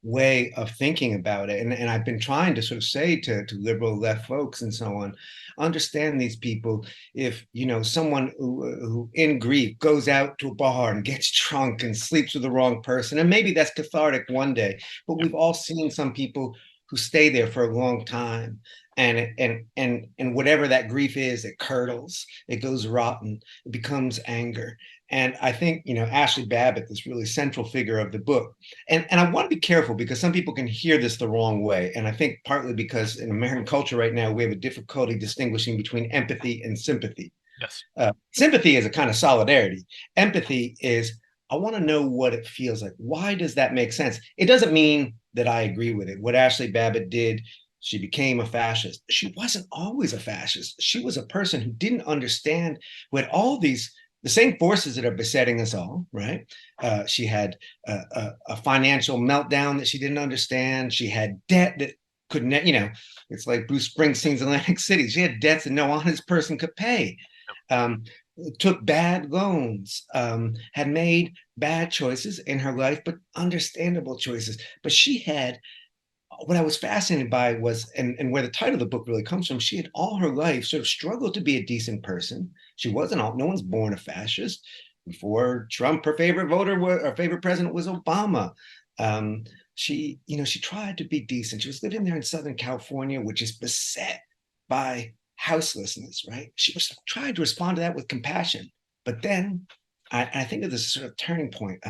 way of thinking about it. And I've been trying to sort of say to liberal left folks and so on, understand these people. If someone who in grief goes out to a bar and gets drunk and sleeps with the wrong person, and maybe that's cathartic one day, but we've all seen some people who stay there for a long time, and whatever that grief is, it curdles, it goes rotten, it becomes anger. And I think Ashley Babbitt, this really central figure of the book, and I want to be careful because some people can hear this the wrong way, and I think partly because in American culture right now we have a difficulty distinguishing between empathy and sympathy. Yes. Sympathy is a kind of solidarity. Empathy is, I want to know what it feels like. Why does that make sense? It doesn't mean that I agree with it. What Ashley Babbitt did, she became a fascist. She wasn't always a fascist. She was a person who didn't understand, who had all these, the same forces that are besetting us all, right? She had a financial meltdown that she didn't understand. She had debt that couldn't, it's like Bruce Springsteen's Atlantic City. She had debts that no honest person could pay. Took bad loans, had made bad choices in her life, but understandable choices. But she had, what I was fascinated by was, and where the title of the book really comes from, she had all her life sort of struggled to be a decent person. She wasn't no one's born a fascist. Before Trump, her favorite her favorite president was Obama. She tried to be decent. She was living there in Southern California, which is beset by houselessness, right? She was trying to respond to that with compassion. But then I think of this sort of turning point.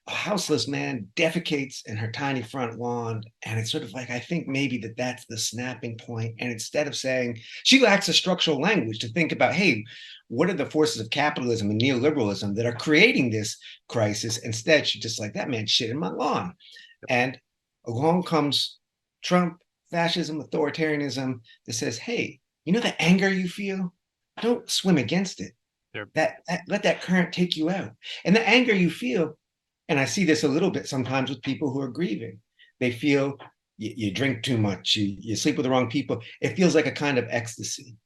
A houseless man defecates in her tiny front lawn, and it's sort of like, I think maybe that's the snapping point. And instead of saying, she lacks a structural language to think about, hey, what are the forces of capitalism and neoliberalism that are creating this crisis? Instead, she's just like, that man shit in my lawn. And along comes Trump, fascism, authoritarianism that says, hey, that anger you feel, don't swim against it. That let that current take you out. And the anger you feel, and I see this a little bit sometimes with people who are grieving. They feel you drink too much, you sleep with the wrong people. It feels like a kind of ecstasy.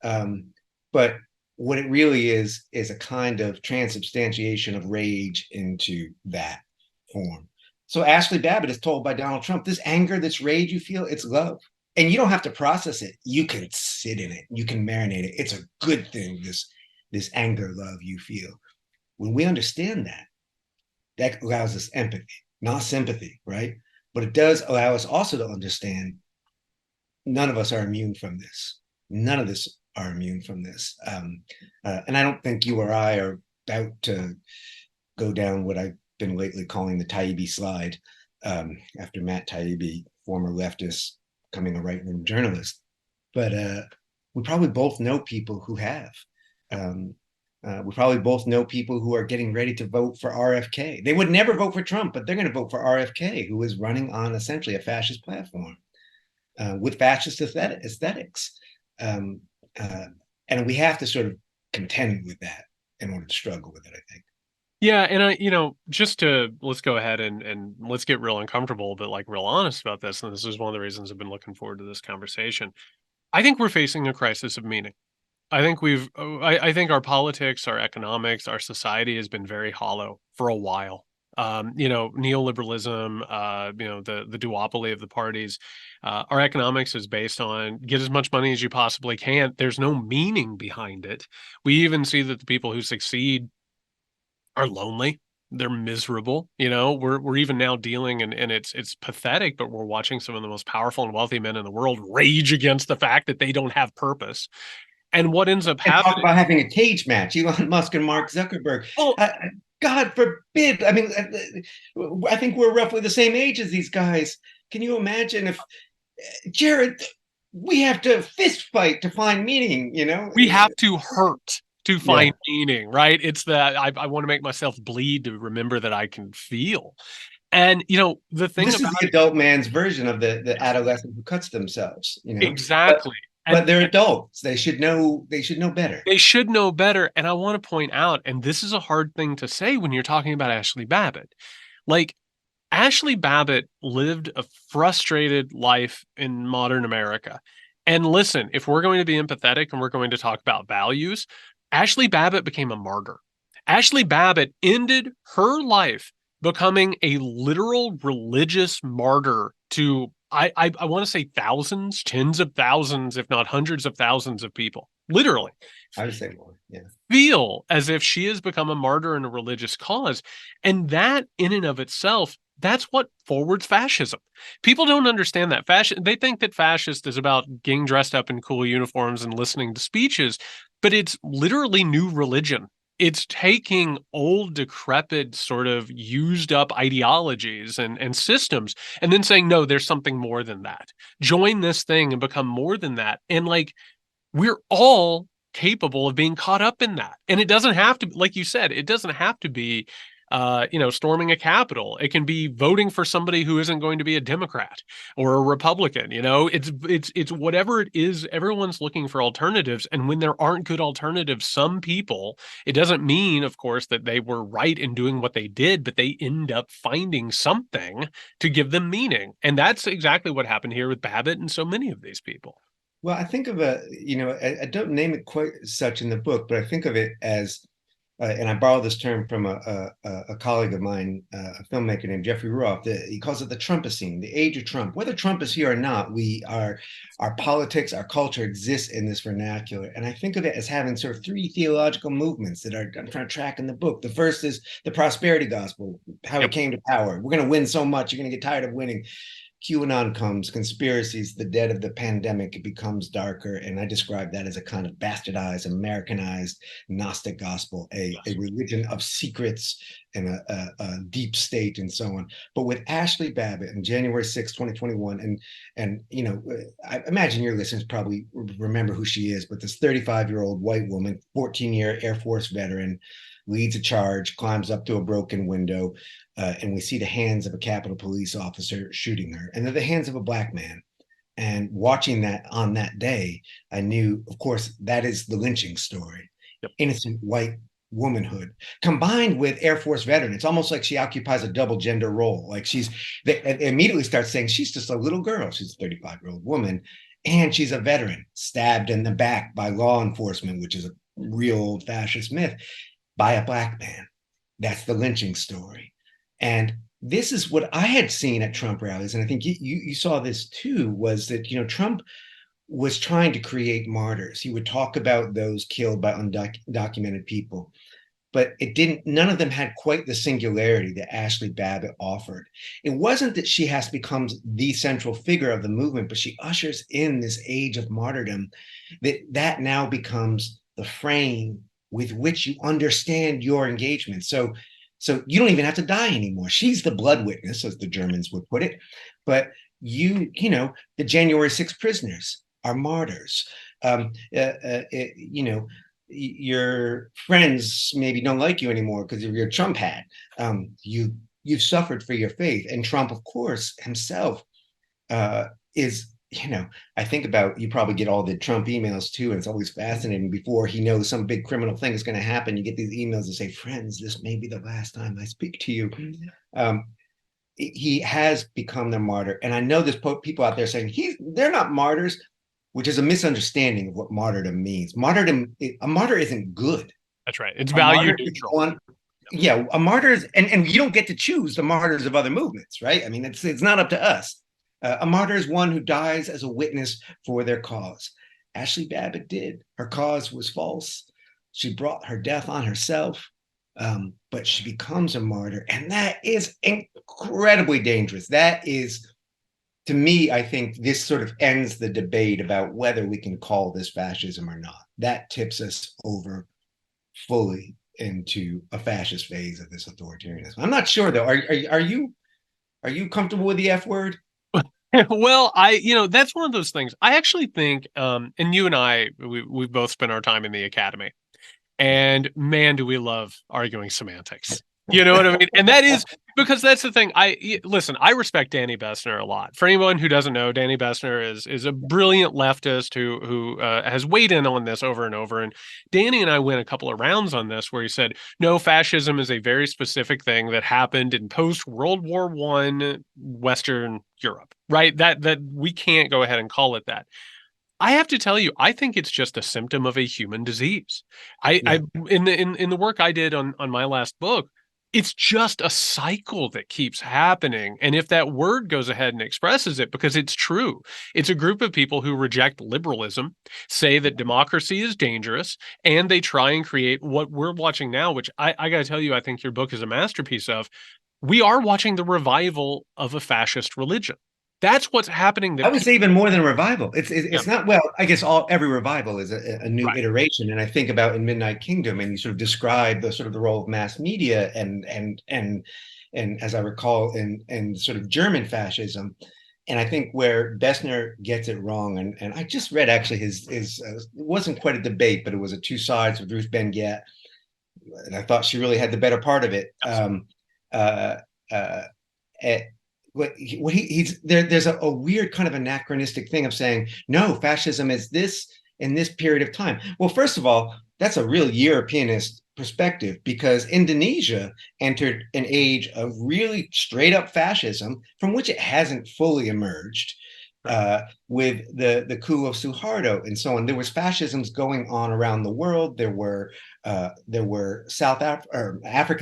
But what it really is a kind of transubstantiation of rage into that form. So Ashley Babbitt is told by Donald Trump, this anger, this rage you feel, it's love. And you don't have to process it. You can sit in it. You can marinate it. It's a good thing, this anger, love you feel. When we understand that allows us empathy, not sympathy, right? But it does allow us also to understand none of us are immune from this. None of us are immune from this. And I don't think you or I are about to go down what I've been lately calling the Taibbi slide, after Matt Taibbi, former leftist, becoming a right-wing journalist. But we probably both know people who have. We probably both know people who are getting ready to vote for RFK. They would never vote for Trump, but they're going to vote for RFK, who is running on essentially a fascist platform. with fascist aesthetics. Um, and we have to sort of contend with that in order to struggle with it, I think. Yeah, and let's go ahead and let's get real uncomfortable, but like real honest about this. And this is one of the reasons I've been looking forward to this conversation. I think we're facing a crisis of meaning. I think our politics, our economics, our society has been very hollow for a while. Neoliberalism, the duopoly of the parties. Our economics is based on get as much money as you possibly can. There's no meaning behind it. We even see that the people who succeed are lonely. They're miserable. We're even now dealing, and it's pathetic, but we're watching some of the most powerful and wealthy men in the world rage against the fact that they don't have purpose. And what ends up And talk happening? about having a cage match, Elon Musk and Mark Zuckerberg. Well, God forbid. I mean, I think we're roughly the same age as these guys. Can you imagine if, Jared, we have to fist fight to find meaning, we have to hurt to Yeah. find meaning, right? It's that I want to make myself bleed to remember that I can feel. And the thing This about is the adult man's version of the adolescent who cuts themselves, exactly. But they're adults. They should know better. They should know better. And I want to point out, and this is a hard thing to say when you're talking about Ashley Babbitt. Like, Ashley Babbitt lived a frustrated life in modern America. And listen, if we're going to be empathetic and we're going to talk about values, Ashley Babbitt became a martyr. Ashley Babbitt ended her life becoming a literal religious martyr to, I want to say thousands, tens of thousands, if not hundreds of thousands of people. Literally. I would say more. Yeah. Feel as if she has become a martyr in a religious cause. And that in and of itself, that's what forwards fascism. People don't understand that. They think that fascist is about getting dressed up in cool uniforms and listening to speeches, but it's literally new religion. It's taking old, decrepit, sort of used up ideologies and systems and then saying, no, there's something more than that. Join this thing and become more than that. And like, we're all capable of being caught up in that. And it doesn't have to, like you said, it doesn't have to be, storming a Capitol. It can be voting for somebody who isn't going to be a Democrat or a Republican. It's whatever it is. Everyone's looking for alternatives. And when there aren't good alternatives, some people, it doesn't mean, of course, that they were right in doing what they did, but they end up finding something to give them meaning. And that's exactly what happened here with Babbitt and so many of these people. Well, I think of I don't name it quite such in the book, but I think of it as, and I borrow this term from a colleague of mine, a filmmaker named Jeffrey Roth. He calls it the Trumpocene, the age of Trump. Whether Trump is here or not, our politics, our culture exists in this vernacular. And I think of it as having sort of three theological movements that I'm trying to track in the book. The first is the prosperity gospel, how it came to power. We're going to win so much, you're going to get tired of winning. QAnon comes, conspiracies, the dead of the pandemic, it becomes darker. And I describe that as a kind of bastardized, Americanized Gnostic gospel, a religion of secrets and a deep state and so on. But with Ashley Babbitt on January 6, 2021, and I imagine your listeners probably remember who she is, but this 35-year-old white woman, 14-year Air Force veteran, leads a charge, climbs up to a broken window, and we see the hands of a Capitol Police officer shooting her. And they're the hands of a Black man. And watching that on that day, I knew, of course, that is the lynching story. Yep. Innocent white womanhood combined with Air Force veteran. It's almost like she occupies a double gender role. Like they immediately start saying she's just a little girl. She's a 35-year-old woman. And she's a veteran, stabbed in the back by law enforcement, which is a real old fascist myth, by a Black man. That's the lynching story. And this is what I had seen at Trump rallies, and I think you saw this too, was that Trump was trying to create martyrs. He would talk about those killed by undocumented people, but none of them had quite the singularity that Ashley Babbitt offered. It wasn't that she has become the central figure of the movement, but she ushers in this age of martyrdom that now becomes the frame with which you understand your engagement. So you don't even have to die anymore. She's the blood witness, as the Germans would put it. But the January 6th prisoners are martyrs. Your friends maybe don't like you anymore because of your Trump hat. You've suffered for your faith. And Trump, of course, himself is I think about, you probably get all the Trump emails too, and it's always fascinating. Before he knows some big criminal thing is going to happen, you get these emails that say, "Friends, this may be the last time I speak to you." Um, he has become their martyr, and I know there's people out there saying they're not martyrs, which is a misunderstanding of what martyrdom means. A martyr isn't good. That's right. It's A value martyr is neutral. one. Yeah, a martyr is, and you don't get to choose the martyrs of other movements, right? I mean, it's not up to us. A martyr is one who dies as a witness for their cause. Ashley Babbitt did. Her cause was false. She brought her death on herself, but she becomes a martyr, and that is incredibly dangerous. That is, to me, I think this sort of ends the debate about whether we can call this fascism or not. That tips us over fully into a fascist phase of this authoritarianism. I'm not sure though. Are you comfortable with the F word? Well, that's one of those things. I actually think, and you and I, we've both spent our time in the academy, and man, do we love arguing semantics. You know what I mean? And that is because that's the thing. Listen, I respect Danny Bessner a lot. For anyone who doesn't know, Danny Bessner is a brilliant leftist who has weighed in on this over and over. And Danny and I went a couple of rounds on this where he said, no, fascism is a very specific thing that happened in post World War I Western Europe, right? That we can't go ahead and call it that. I have to tell you, I think it's just a symptom of a human disease. I in the work I did on my last book, it's just a cycle that keeps happening. And if that word goes ahead and expresses it, because it's true, it's a group of people who reject liberalism, say that democracy is dangerous, and they try and create what we're watching now, which I got to tell you, I think your book is a masterpiece of. We are watching the revival of a fascist religion. That's what's happening. I would say even more than a revival. It's Yeah, not, well, I guess every revival is a new right. iteration. And I think about in Midnight Kingdom, and you sort of describe the sort of the role of mass media and as I recall in sort of German fascism. And I think where Bessner gets it wrong, and I just read actually his it wasn't quite a debate, but it was a two sides with Ruth Ben-Ghiat, and I thought she really had the better part of it. Uh, uh, there's a weird kind of anachronistic thing of saying, no, fascism is this in this period of time. Well, first of all, that's a real Europeanist perspective, because Indonesia entered an age of really straight up fascism from which it hasn't fully emerged. With the coup of Suharto and so on, there was fascisms going on around the world. There were African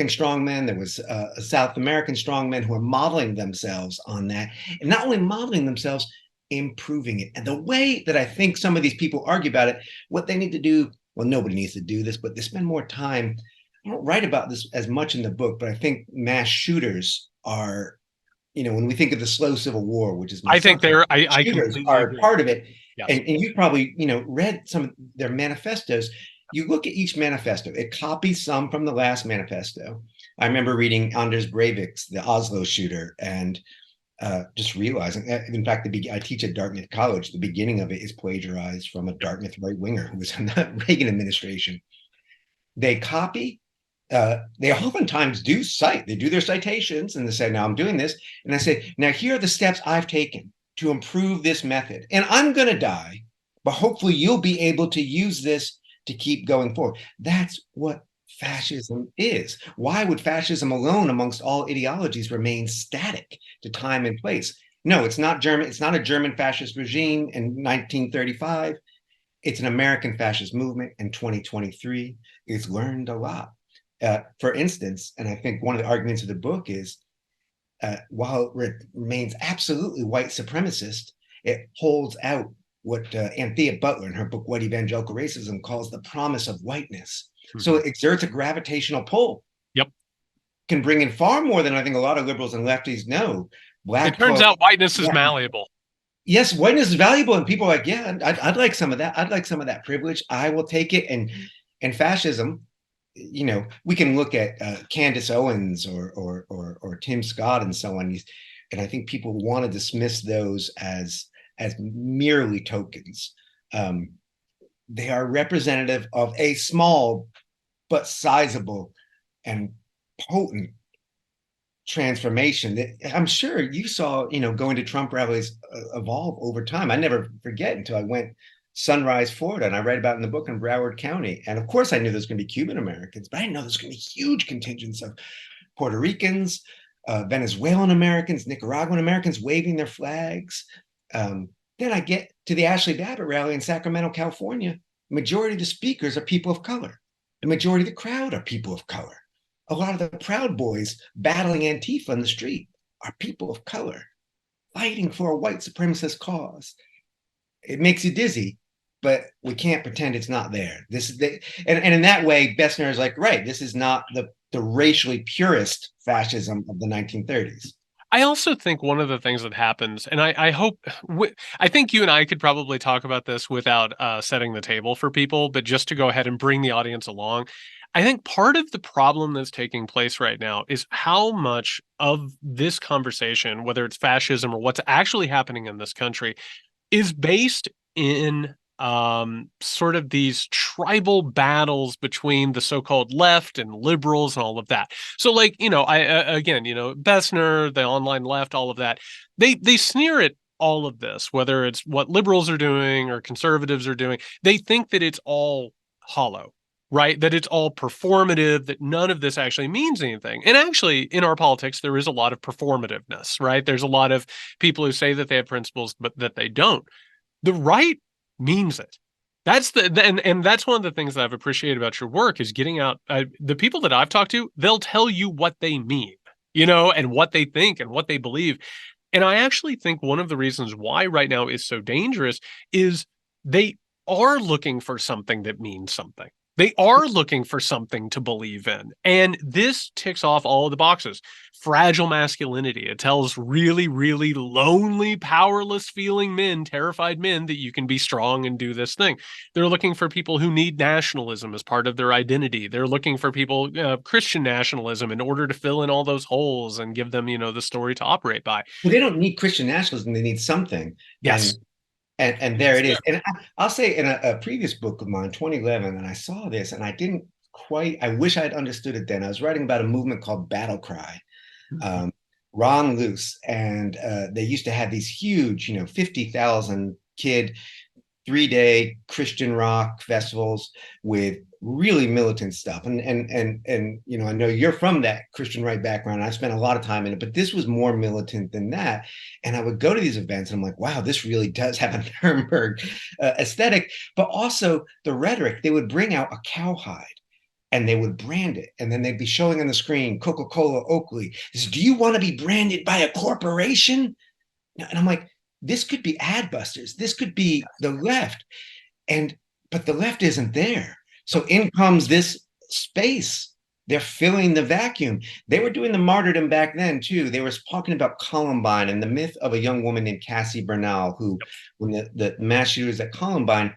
strongmen. There was South American strongmen who are modeling themselves on that, and not only modeling themselves, improving it. And the way that I think some of these people argue about it, what they need to do, well, nobody needs to do this, but they spend more time. I don't write about this as much in the book, but I think mass shooters are, when we think of the slow civil war, which is I think I shooters completely are agree. part of it. Yes. And you probably, read some of their manifestos. You look at each manifesto, it copies some from the last manifesto. I remember reading Anders Breivik's The Oslo Shooter, and just realizing, in fact, I teach at Dartmouth College. The beginning of it is plagiarized from a Dartmouth right-winger who was in the Reagan administration. They copy. They oftentimes do cite. They do their citations, and they say, now I'm doing this. And I say, now here are the steps I've taken to improve this method. And I'm going to die, but hopefully you'll be able to use this to keep going forward. That's what fascism is. Why would fascism alone amongst all ideologies remain static to time and place? No, it's not German. It's not a German fascist regime in 1935. It's an American fascist movement in 2023. It's learned a lot. For instance, and I think one of the arguments of the book is, while it remains absolutely white supremacist, it holds out what Anthea Butler in her book, White Evangelical Racism, calls the promise of whiteness. Mm-hmm. So it exerts a gravitational pull. Yep. Can bring in far more than I think a lot of liberals and lefties know. It turns out whiteness is malleable. Yes, whiteness is valuable, and people are like, yeah, I'd like some of that. I'd like some of that privilege. I will take it. And fascism, we can look at Candace Owens or Tim Scott and so on, and I think people want to dismiss those as merely tokens. They are representative of a small but sizable and potent transformation that I'm sure you saw, going to Trump rallies evolve over time. I never forget until I went Sunrise, Florida, and I read about it in the book in Broward County. And of course, I knew there's going to be Cuban Americans, but I didn't know there's going to be huge contingents of Puerto Ricans, Venezuelan Americans, Nicaraguan Americans waving their flags. Then I get to the Ashley Babbitt rally in Sacramento, California. The majority of the speakers are people of color. The majority of the crowd are people of color. A lot of the Proud Boys battling Antifa in the street are people of color, fighting for a white supremacist cause. It makes you dizzy, but we can't pretend it's not there. This is and in that way, Bessner is like, right, this is not the racially purist fascism of the 1930s. I also think one of the things that happens, and I hope, I think you and I could probably talk about this without setting the table for people, but just to go ahead and bring the audience along. I think part of the problem that's taking place right now is how much of this conversation, whether it's fascism or what's actually happening in this country, is based in sort of these tribal battles between the so-called left and liberals and all of that. So like, I again, Bessner, the online left, all of that, they sneer at all of this, whether it's what liberals are doing or conservatives are doing. They think that it's all hollow, right? That it's all performative, that none of this actually means anything. And actually, in our politics, there is a lot of performativeness, right? There's a lot of people who say that they have principles, but that they don't. The right means it. That's and that's one of the things that I've appreciated about your work is getting out. The people that I've talked to, they'll tell you what they mean, and what they think and what they believe. And I actually think one of the reasons why right now is so dangerous is they are looking for something that means something. They are looking for something to believe in. And this ticks off all of the boxes. Fragile masculinity. It tells really, really lonely, powerless feeling men, terrified men, that you can be strong and do this thing. They're looking for people who need nationalism as part of their identity. They're looking for people, Christian nationalism, in order to fill in all those holes and give them, the story to operate by. Well, they don't need Christian nationalism. They need something. Yes. And there it is. And I'll say in a previous book of mine, 2011, and I saw this and I didn't quite, I wish I had understood it then. I was writing about a movement called Battle Cry, Ron Luce. And they used to have these huge, 50,000 kid 3-day Christian rock festivals with really militant stuff. And I know you're from that Christian right background. I spent a lot of time in it, but this was more militant than that. And I would go to these events and I'm like, wow, this really does have a Nuremberg aesthetic, but also the rhetoric. They would bring out a cowhide and they would brand it. And then they'd be showing on the screen, Coca-Cola Oakley. Do you want to be branded by a corporation? And I'm like, this could be ad busters. This could be the left. But the left isn't there. So in comes this space. They're filling the vacuum. They were doing the martyrdom back then too. They were talking about Columbine and the myth of a young woman named Cassie Bernal, who, when the mass shooters at Columbine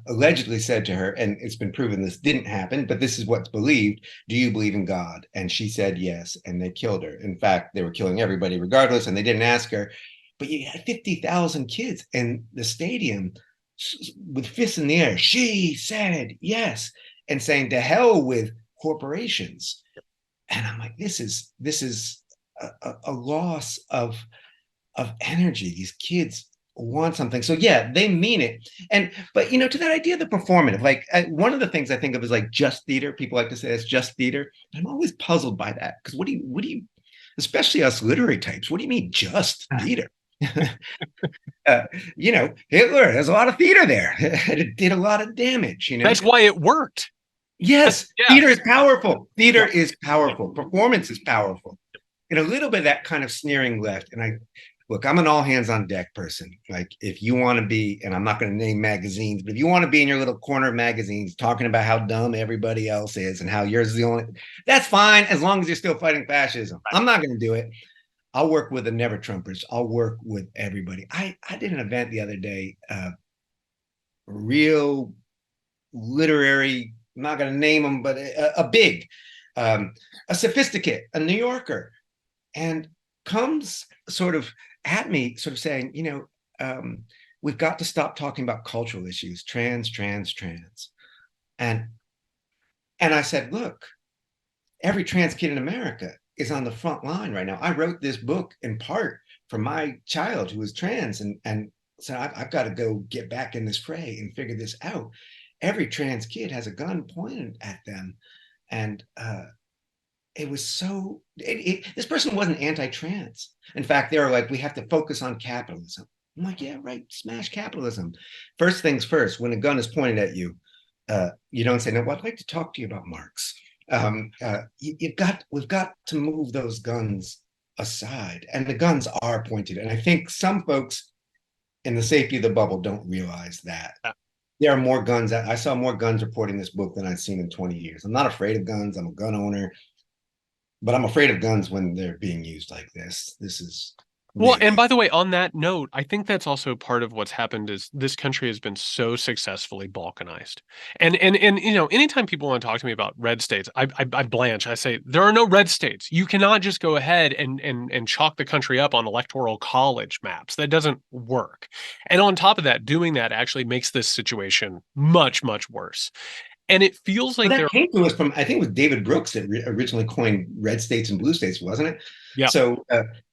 allegedly said to her, and it's been proven this didn't happen, but this is what's believed, do you believe in God? And she said yes, and they killed her. In fact, they were killing everybody regardless, and they didn't ask her. But you had 50,000 kids in the stadium with fists in the air. She said yes, and saying to hell with corporations. And I'm like, this is a loss of energy. These kids want something. So yeah, they mean it. But to that idea of the performative, like one of the things I think of is like just theater. People like to say it's just theater. I'm always puzzled by that because what do you, especially us literary types, what do you mean just theater? Hitler, there's a lot of theater there. It did a lot of damage. That's why it worked. Yes, yeah. Theater is powerful. Theater is powerful. Performance is powerful. And a little bit of that kind of sneering left. And I'm an all hands on deck person. Like if you want to be, and I'm not going to name magazines, but if you want to be in your little corner of magazines talking about how dumb everybody else is and how yours is the only, that's fine as long as you're still fighting fascism. I'm not going to do it. I'll work with the never Trumpers. I'll work with everybody. I did an event the other day, real literary, I'm not going to name them, but a big, a sophisticate, a New Yorker, and comes sort of at me, sort of saying, we've got to stop talking about cultural issues, trans. And I said, look, every trans kid in America is on the front line right now. I wrote this book in part for my child who was trans, and so I've got to go get back in this fray and figure this out. Every trans kid has a gun pointed at them, and it was so. This person wasn't anti-trans. In fact, they were like, "We have to focus on capitalism." I'm like, "Yeah, right. Smash capitalism. First things first. When a gun is pointed at you, you don't say, "No, well, I'd like to talk to you about Marx." We've got to move those guns aside, and the guns are pointed. And I think some folks in the safety of the bubble don't realize that there are more guns. I saw more guns reporting this book than I've seen in 20 years. I'm not afraid of guns. I'm a gun owner, but I'm afraid of guns when they're being used like this. This is Well, really. and by the way, on that note, I think that's also part of what's happened is this country has been so successfully balkanized. And you know, anytime people want to talk to me about red states, I blanch. I say there are no red states. You cannot just go ahead and chalk the country up on electoral college maps. That doesn't work. And on top of that, doing that actually makes this situation much, much worse. And it feels Well, like that there, came to us from, I think it was David Brooks that originally coined red states and blue states, wasn't it? yeah. So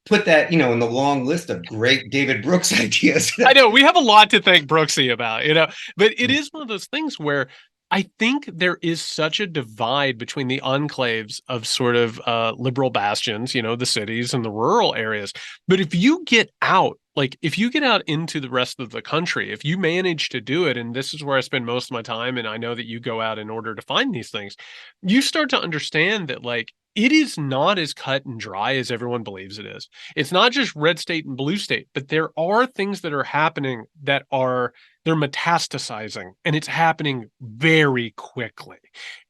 put that, in the long list of great David Brooks ideas. I know we have a lot to thank Brooksy about, but it is one of those things where I think there is such a divide between the enclaves of sort of liberal bastions, the cities and the rural areas. But if you get out, like if you get out into the rest of the country, if you manage to do it, and this is where I spend most of my time, and I know that you go out in order to find these things, you start to understand that like it is not as cut and dry as everyone believes it is. It's not just red state and blue state, but there are things that are happening that are they're metastasizing and it's happening very quickly.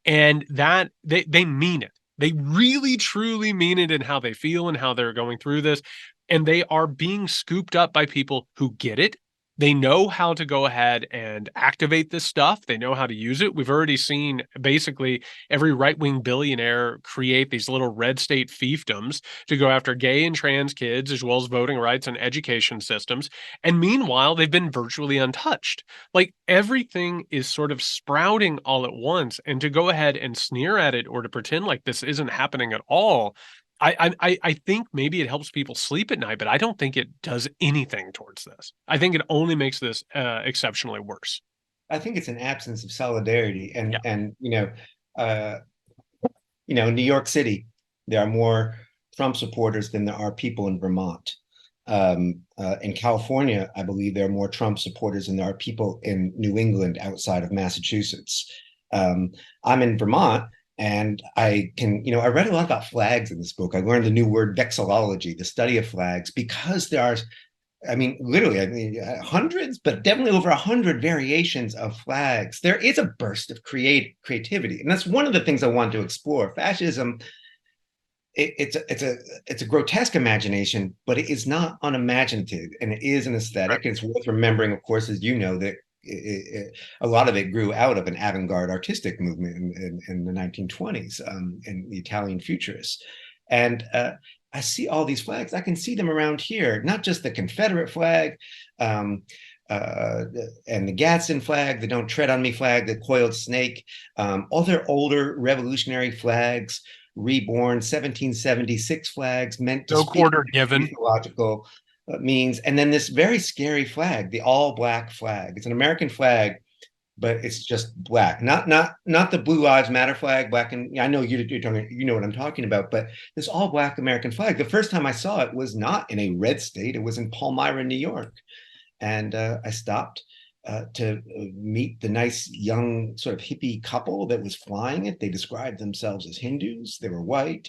And that they mean it. They really truly mean it in how they feel and how they're going through this. And they are being scooped up by people who get it. They know how to go ahead and activate this stuff. They know how to use it. We've already seen basically every right-wing billionaire create these little red state fiefdoms to go after gay and trans kids, as well as voting rights and education systems. And meanwhile, they've been virtually untouched. Like everything is sort of sprouting all at once. And to go ahead and sneer at it or to pretend like this isn't happening at all, I think maybe it helps people sleep at night, but I don't think it does anything towards this. I think it only makes this exceptionally worse. I think it's an absence of solidarity, Yeah. and in New York City, there are more Trump supporters than there are people in Vermont. In California, I believe there are more Trump supporters than there are people in New England outside of Massachusetts. I'm in Vermont, and I read a lot about flags in this book. I learned the new word vexillology, the study of flags, because there are, literally, hundreds, but definitely over 100 variations of flags. There is a burst of creativity, and that's one of the things I want to explore. Fascism, it's a grotesque imagination, but it is not unimaginative, and it is an aesthetic. Right. It's worth remembering, of course, as you know, that a lot of it grew out of an avant-garde artistic movement in the 1920s, and the Italian futurists. And I see all these flags. I can see them around here, not just the Confederate flag and the Gadsden flag, the Don't Tread on Me flag, the coiled snake, all their older revolutionary flags, reborn 1776 flags meant to No speak quarter given. theological means, and then this very scary flag, the all-black flag. It's an American flag, but it's just black, not the Blue Lives Matter flag, black. And I know you're talking, you know what I'm talking about, but this all-black American flag. The first time I saw it was not in a red state; it was in Palmyra, New York, and I stopped to meet the nice young sort of hippie couple that was flying it. They described themselves as Hindus. They were white.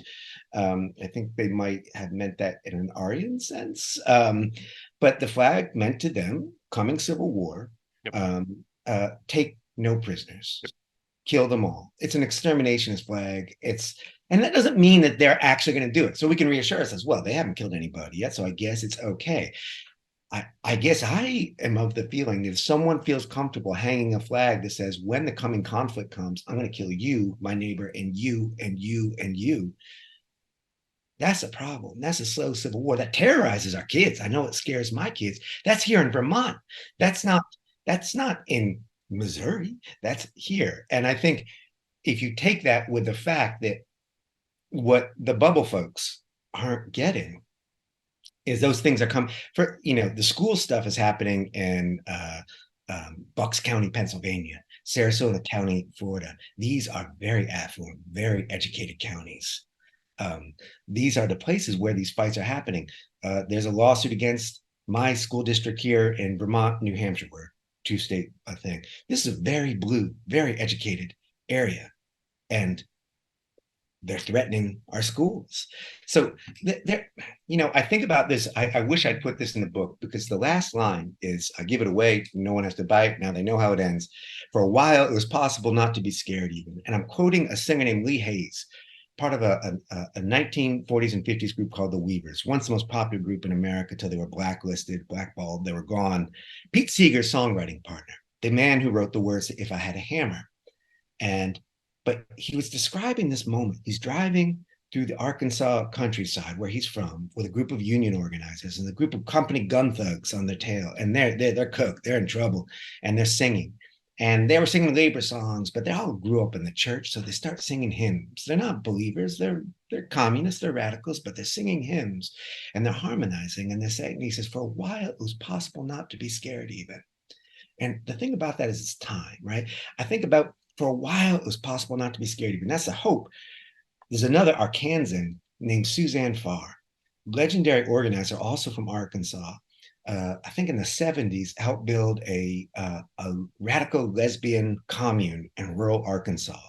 I think they might have meant that in an Aryan sense. But the flag meant to them, coming civil war, take no prisoners, kill them all. It's an exterminationist flag. And that doesn't mean that they're actually going to do it. So we can reassure ourselves, well, they haven't killed anybody yet, so I guess it's okay. I guess I am of the feeling that if someone feels comfortable hanging a flag that says, when the coming conflict comes, I'm going to kill you, my neighbor, and you, and you, and you, that's a problem. That's a slow civil war that terrorizes our kids. I know it scares my kids. That's here in Vermont. That's not in Missouri. That's here. And I think if you take that with the fact that what the bubble folks aren't getting is those things are coming for, the school stuff is happening in Bucks County, Pennsylvania, Sarasota County, Florida. These are very affluent, very educated counties. These are the places where these fights are happening. There's a lawsuit against my school district here in Vermont, New Hampshire, where two-state thing. This is a very blue, very educated area, and they're threatening our schools. So I think about this. I wish I'd put this in the book, because the last line is, I give it away, no one has to buy it. Now they know how it ends. For a while, it was possible not to be scared even. And I'm quoting a singer named Lee Hayes, part of a 1940s and 50s group called the Weavers, once the most popular group in America till they were blacklisted, blackballed, they were gone. Pete Seeger's songwriting partner, the man who wrote the words to If I Had a Hammer. But he was describing this moment. He's driving through the Arkansas countryside where he's from with a group of union organizers and a group of company gun thugs on their tail. And they're cooked, they're in trouble, and they're singing. And they were singing labor songs, but they all grew up in the church, so they start singing hymns. They're not believers, they're communists, they're radicals, but they're singing hymns and they're harmonizing and they're saying, he says, for a while it was possible not to be scared even. And the thing about that is it's time, right? I think about, for a while it was possible not to be scared even. That's a hope. There's another Arkansan named Suzanne Farr, legendary organizer, also from Arkansas. I think in the 70s, helped build a radical lesbian commune in rural Arkansas.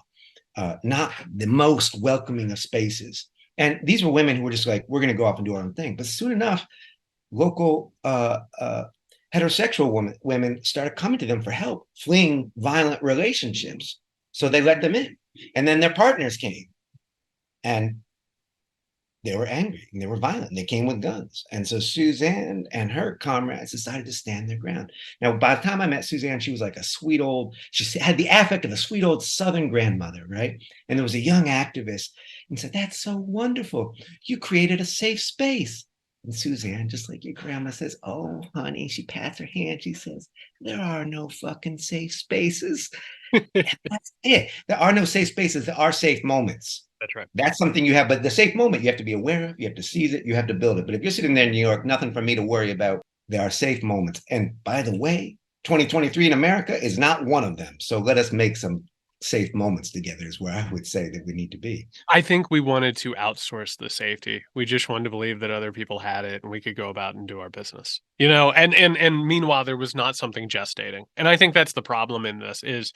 Not the most welcoming of spaces. And these were women who were just like, we're going to go off and do our own thing. But soon enough, local heterosexual women started coming to them for help, fleeing violent relationships. So they let them in. And then their partners came. And they were angry and they were violent. And they came with guns. And so Suzanne and her comrades decided to stand their ground. Now, by the time I met Suzanne, she was like a sweet old, she had the affect of a sweet old Southern grandmother, right? And there was a young activist and said, that's so wonderful. You created a safe space. And Suzanne, just like your grandma, says, oh, honey, she pats her hand. She says, there are no fucking safe spaces. That's it. There are no safe spaces. There are safe moments. That's right. That's something you have, but the safe moment you have to be aware of, you have to seize it, you have to build it. But if you're sitting there in New York, nothing for me to worry about. There are safe moments. And by the way, 2023 in America is not one of them. So let us make some safe moments together is where I would say that we need to be. I think we wanted to outsource the safety. We just wanted to believe that other people had it and we could go about and do our business. And meanwhile, there was not something gestating. And I think that's the problem in this is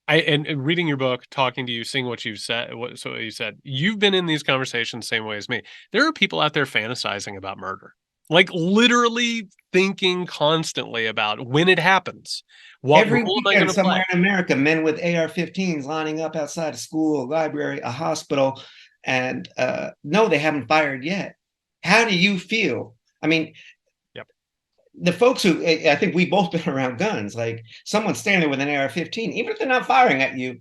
and reading your book, talking to you, seeing what you've said, what you said, you've been in these conversations the same way as me. There are people out there fantasizing about murder, like literally thinking constantly about when it happens. What Every role am I weekend gonna somewhere play? in America, men with AR-15s lining up outside a school, a library, a hospital, and no, they haven't fired yet. How do you feel? I mean, Yep. The folks who, I think we've both been around guns, like someone standing there with an AR-15, even if they're not firing at you,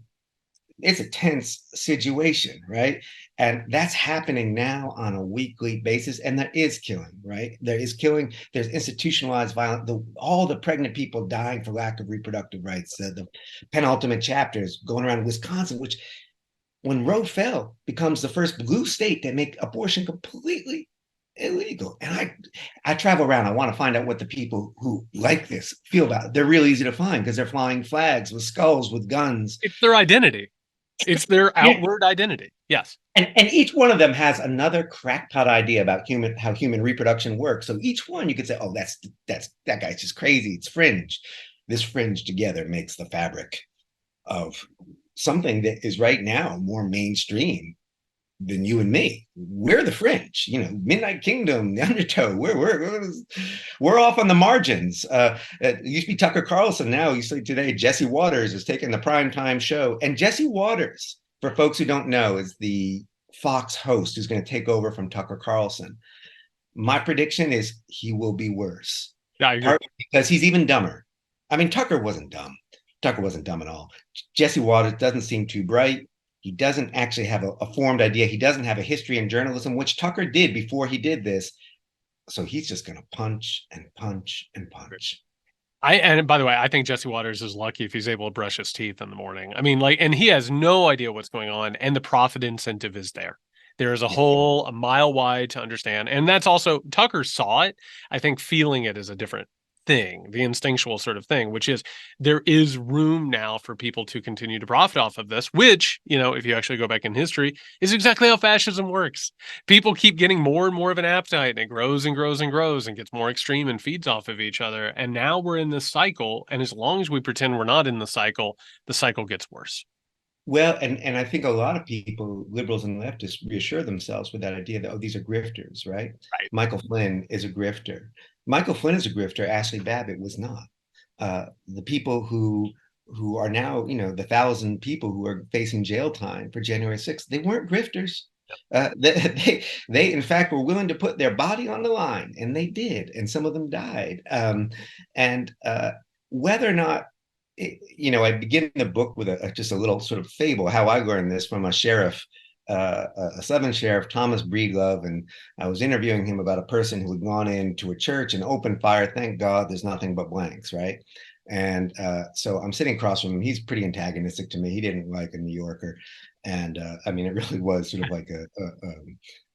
it's a tense situation, right? And that's happening now on a weekly basis. And there is killing, right? There is killing. There's institutionalized violence. All the pregnant people dying for lack of reproductive rights. The penultimate chapters going around Wisconsin, which when Roe fell, becomes the first blue state that make abortion completely illegal. And I travel around. I want to find out what the people who like this feel about it. They're really easy to find because they're flying flags with skulls, with guns. It's their identity. It's their outward identity. Yes. And each one of them has another crackpot idea about how human reproduction works. So each one you could say, oh, that guy's just crazy. It's fringe. This fringe together makes the fabric of something that is right now more mainstream than you and me. We're the fringe, Midnight Kingdom, the Undertow. We're off on the margins. It used to be Tucker Carlson. Now you see today Jesse Waters is taking the primetime show. And Jesse Waters, for folks who don't know, is the Fox host who's going to take over from Tucker Carlson. My prediction is he will be worse. Yeah, because he's even dumber. I mean, Tucker wasn't dumb. Tucker wasn't dumb at all. Jesse Waters doesn't seem too bright. He doesn't actually have a formed idea. He doesn't have a history in journalism, which Tucker did before he did this. So he's just going to punch and punch and punch. And by the way, I think Jesse Waters is lucky if he's able to brush his teeth in the morning. I mean, and he has no idea what's going on, and the profit incentive is there. There's a Yeah. hole a mile wide to understand. And that's also, Tucker saw it. I think feeling it is a different thing, the instinctual sort of thing, which is there is room now for people to continue to profit off of this, which, if you actually go back in history, is exactly how fascism works. People keep getting more and more of an appetite, and it grows and grows and grows and gets more extreme and feeds off of each other. And now we're in this cycle. And as long as we pretend we're not in the cycle gets worse. Well, and I think a lot of people, liberals and leftists, reassure themselves with that idea that, oh, these are grifters, right? Right. Michael Flynn is a grifter. Michael Flynn is a grifter. Ashley Babbitt was not. The people who are now, the 1,000 people who are facing jail time for January 6th, they weren't grifters. They in fact were willing to put their body on the line, and they did, and some of them died. And whether or not, I begin the book with just a little sort of fable, how I learned this from a sheriff, a Southern sheriff, Thomas Breedlove, and I was interviewing him about a person who had gone into a church and opened fire. Thank God there's nothing but blanks, right? And so I'm sitting across from him. He's pretty antagonistic to me. He didn't like a New Yorker. And I mean, it really was sort of like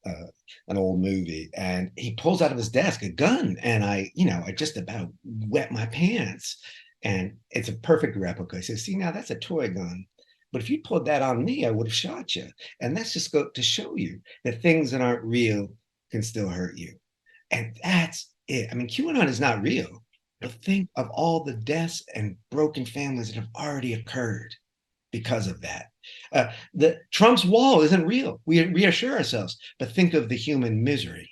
an old movie. And he pulls out of his desk a gun, and I just about wet my pants. And it's a perfect replica. He says, see, now that's a toy gun. But if you pulled that on me, I would have shot you. And that's just to show you that things that aren't real can still hurt you. And that's it. I mean, QAnon is not real. But think of all the deaths and broken families that have already occurred because of that. The Trump's wall isn't real. We reassure ourselves. But think of the human misery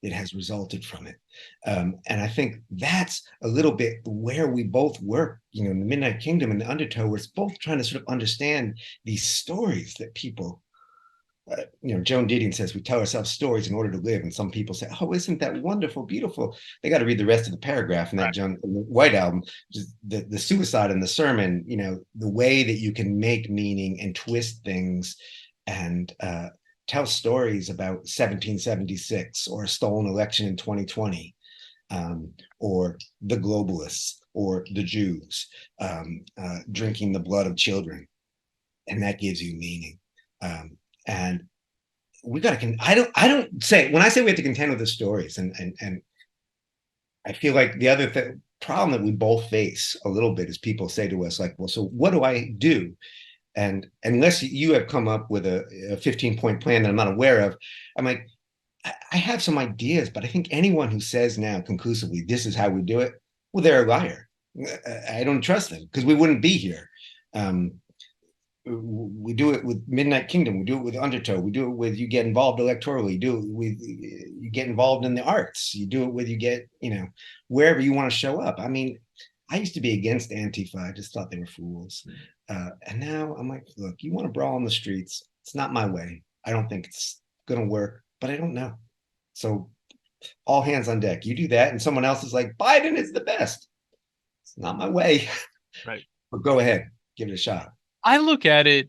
that has resulted from it. And I think that's a little bit where we both work, in the Midnight Kingdom and the Undertow. We're both trying to sort of understand these stories that people, Joan Didion says we tell ourselves stories in order to live. And some people say, oh, isn't that wonderful, beautiful? They got to read the rest of the paragraph in that John White album, just the suicide and the sermon, the way that you can make meaning and twist things and tell stories about 1776 or a stolen election in 2020, or the globalists or the Jews drinking the blood of children. And that gives you meaning. And we got to, I don't say, when I say we have to contend with the stories, and I feel like the other problem that we both face a little bit is people say to us like, well, so what do I do? And unless you have come up with a 15-point plan that I'm not aware of, I'm like, I have some ideas, but I think anyone who says now conclusively, this is how we do it, well, they're a liar. I don't trust them, because we wouldn't be here. We do it with Midnight Kingdom. We do it with Undertow. We do it with you get involved electorally. You do it with you get involved in the arts. You do it with you get, wherever you want to show up. I mean, I used to be against Antifa. I just thought they were fools. And now I'm like, look, you want to brawl on the streets? It's not my way. I don't think it's going to work, but I don't know. So all hands on deck. You do that, and someone else is like, Biden is the best. It's not my way. Right. But go ahead, give it a shot. I look at it,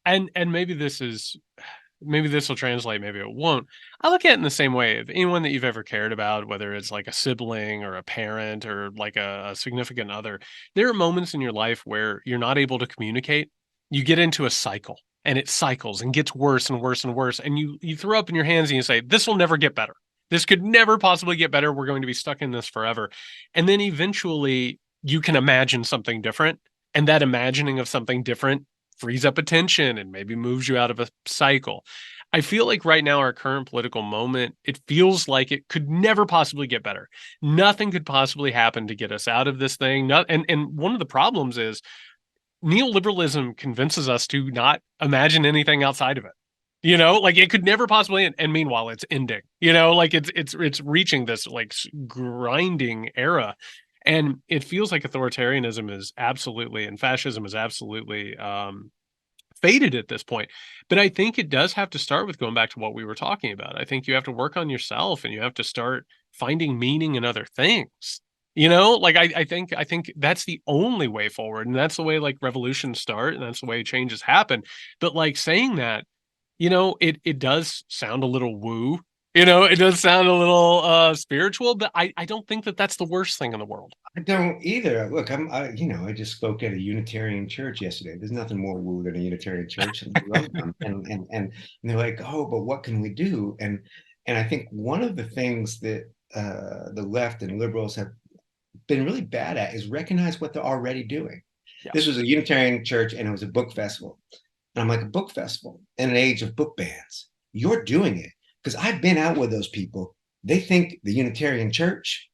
and maybe this will translate, maybe it won't. I look at it in the same way. If anyone that you've ever cared about, whether it's like a sibling or a parent or like a significant other, there are moments in your life where you're not able to communicate. You get into a cycle, and it cycles and gets worse and worse and worse. And you throw up in your hands and you say, this will never get better. This could never possibly get better. We're going to be stuck in this forever. And then eventually you can imagine something different. And that imagining of something different frees up attention and maybe moves you out of a cycle. I feel like right now, our current political moment, it feels like it could never possibly get better. Nothing could possibly happen to get us out of this thing. And one of the problems is neoliberalism convinces us to not imagine anything outside of it. Like it could never possibly end. And meanwhile, it's ending. Like it's reaching this like grinding era. And it feels like authoritarianism is absolutely, and fascism is absolutely faded at this point. But I think it does have to start with going back to what we were talking about. I think you have to work on yourself, and you have to start finding meaning in other things. Like I think that's the only way forward. And that's the way like revolutions start, and that's the way changes happen. But like saying that, it does sound a little woo. You know, it does sound a little spiritual, but I don't think that that's the worst thing in the world. I don't either. Look, I just spoke at a Unitarian church yesterday. There's nothing more woo than a Unitarian church, and I love them. And they're like, oh, but what can we do? And I think one of the things that the left and liberals have been really bad at is recognize what they're already doing. Yeah. This was a Unitarian church, and it was a book festival. And I'm like, a book festival in an age of book bans. You're doing it because I've been out with those people. They think the Unitarian church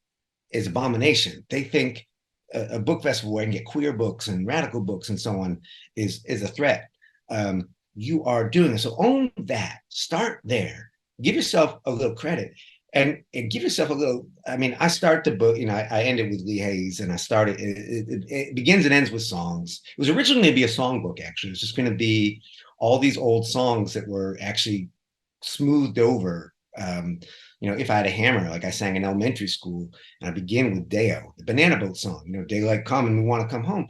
is abomination. They think a book festival where I can get queer books and radical books and so on is a threat. You are doing it. So own that. Start there. Give yourself a little credit and give yourself a little. I mean, I start the book, I ended with Lee Hayes and I started, it begins and ends with songs. It was originally going to be a songbook, actually. It was just going to be all these old songs that were actually smoothed over. If I had a hammer, like I sang in elementary school, and I begin with Deo, the Banana Boat song, daylight come and we want to come home.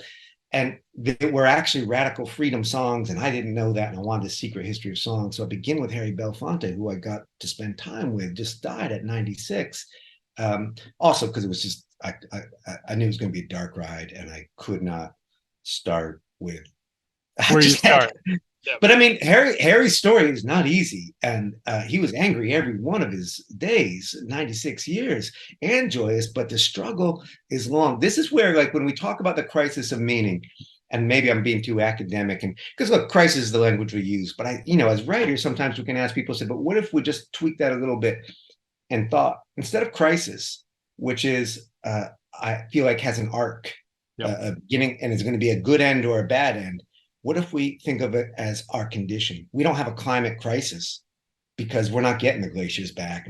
And they were actually radical freedom songs, and I didn't know that, and I wanted a secret history of songs. So I begin with Harry Belafonte, who I got to spend time with, just died at 96. Also, because it was just, I knew it was going to be a dark ride, and I could not start with. Where you start. But I mean, Harry's story is not easy, and he was angry every one of his days, 96 years, and joyous, but the struggle is long. This is where, like, when we talk about the crisis of meaning, and maybe I'm being too academic, and because look, crisis is the language we use, but as writers, sometimes we can ask people, say, but what if we just tweak that a little bit and thought, instead of crisis, which is, I feel like has an arc, a beginning, and it's going to be a good end or a bad end. What if we think of it as our condition? We don't have a climate crisis because we're not getting the glaciers back.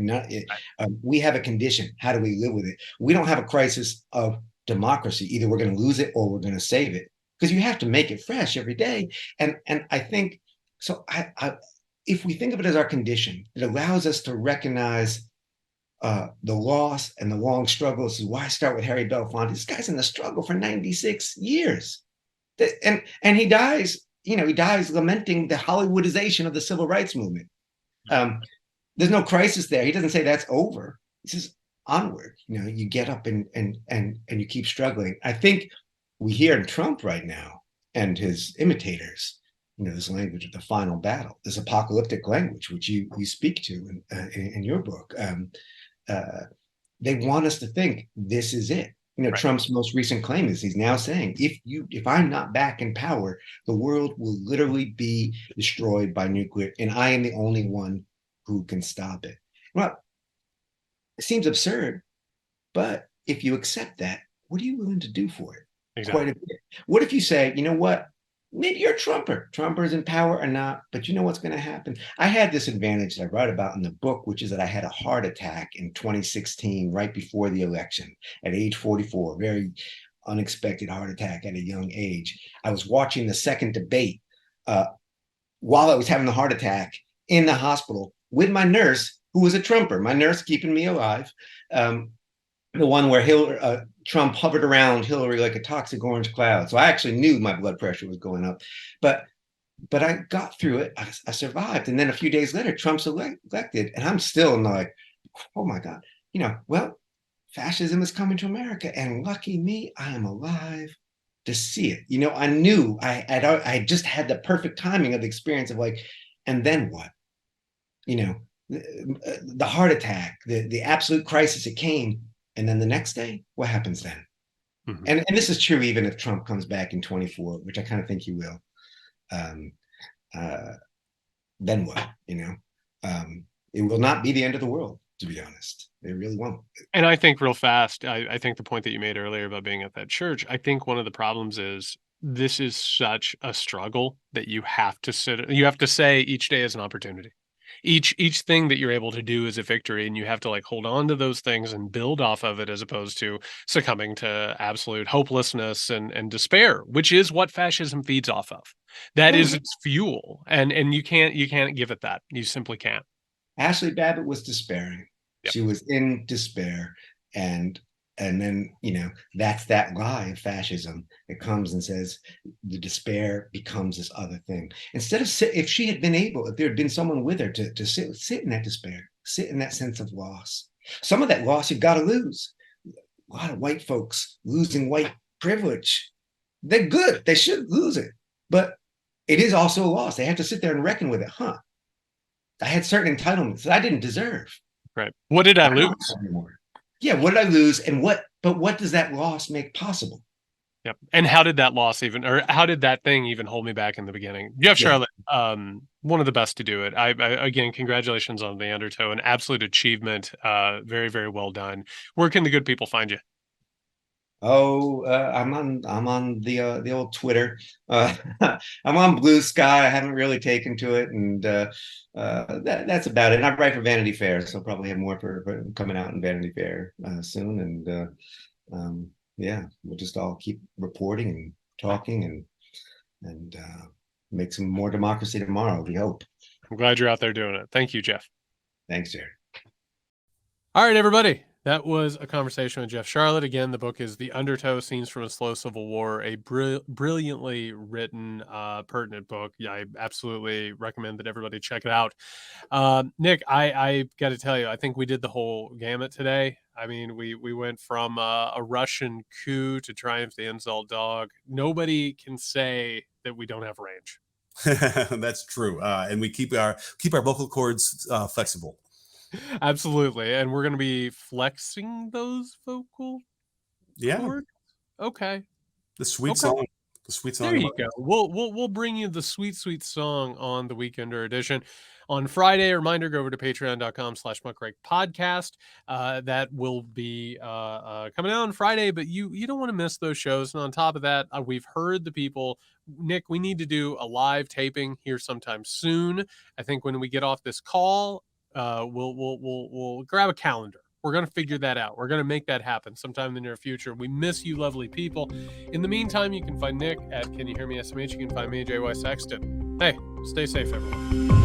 We have a condition. How do we live with it? We don't have a crisis of democracy. Either we're going to lose it or we're going to save it, because you have to make it fresh every day. And I think so. If we think of it as our condition, it allows us to recognize the loss and the long struggle. This is why I start with Harry Belafonte. This guy's in the struggle for 96 years. And he dies, he dies lamenting the Hollywoodization of the civil rights movement. There's no crisis there. He doesn't say that's over. He says onward. You get up and you keep struggling. I think we hear in Trump right now and his imitators, this language of the final battle, this apocalyptic language, which you speak to in your book. They want us to think this is it. Right. Trump's most recent claim is he's now saying, if I'm not back in power, the world will literally be destroyed by nuclear, and I am the only one who can stop it. Well, it seems absurd, but if you accept that, what are you willing to do for it? Exactly. Quite a bit. What if you say, you know what? Maybe you're a Trumper. Trumpers in power or not, but you know what's going to happen? I had this advantage that I write about in the book, which is that I had a heart attack in 2016, right before the election, at age 44, very unexpected heart attack at a young age. I was watching the second debate while I was having the heart attack in the hospital with my nurse, who was a Trumper, my nurse keeping me alive. The one where Trump hovered around Hillary like a toxic orange cloud. So I actually knew my blood pressure was going up, but I got through it. I survived. And then a few days later, Trump's elected, and I'm still like, oh my God, well, fascism is coming to America, and lucky me, I am alive to see it. I knew I just had the perfect timing of the experience of like, and then what? The heart attack, the absolute crisis, it came. And then the next day, what happens then? Mm-hmm. And this is true even if Trump comes back in 24, which I kind of think he will. Then what? It will not be the end of the world, to be honest. It really won't. And I think real fast, I think the point that you made earlier about being at that church, I think one of the problems is this is such a struggle that you have to say each day is an opportunity. Each thing that you're able to do is a victory, and you have to like hold on to those things and build off of it, as opposed to succumbing to absolute hopelessness and despair, which is what fascism feeds off of. That is its fuel, and you can't give it that. You simply can't. Ashley Babbitt was despairing. Yep. She was in despair, and then that's that lie of fascism that comes and says the despair becomes this other thing. Instead of if she had been able, if there had been someone with her to sit in that despair, sit in that sense of loss. Some of that loss you've got to lose. A lot of white folks losing white privilege. They're good. They should lose it. But it is also a loss. They have to sit there and reckon with it. I had certain entitlements that I didn't deserve. Right. What did I lose? Yeah, what did I lose? And what does that loss make possible? Yep. And how did that loss even, or how did that thing even hold me back in the beginning? Jeff Sharlett, one of the best to do it. I again, congratulations on the Undertow, an absolute achievement. Very, very well done. Where can the good people find you? Oh, I'm on the old Twitter. I'm on Blue Sky. I haven't really taken to it, and that's about it. And I write for Vanity Fair, so I'll probably have more for coming out in Vanity Fair soon. And yeah, we'll just all keep reporting and talking and make some more democracy tomorrow. We hope. I'm glad you're out there doing it. Thank you, Jeff. Thanks, Jared. All right, everybody. That was a conversation with Jeff Sharlett. Again, the book is The Undertow, Scenes from a Slow Civil War, a brilliantly written, pertinent book. Yeah, I absolutely recommend that everybody check it out. Nick, I got to tell you, I think we did the whole gamut today. I mean, we went from a Russian coup to Triumph the Insult Dog. Nobody can say that we don't have range. That's true. And we keep our vocal cords flexible. Absolutely. And we're going to be flexing those vocal cords. Okay. The sweet song. The sweet song. There you go. We'll bring you the sweet song on the Weekender edition on Friday. A reminder, go over to patreon.com/muckrake-podcast. That will be coming out on Friday, but you don't want to miss those shows. And on top of that, we've heard the people. Nick, we need to do a live taping here sometime soon. I think when we get off this call, we'll grab a calendar. We're going to figure that out. We're going to make that happen sometime in the near future. We miss you, lovely people. In the meantime, you can find Nick at Can You Hear Me SMH. You can find me, JY Sexton. Hey, stay safe, everyone.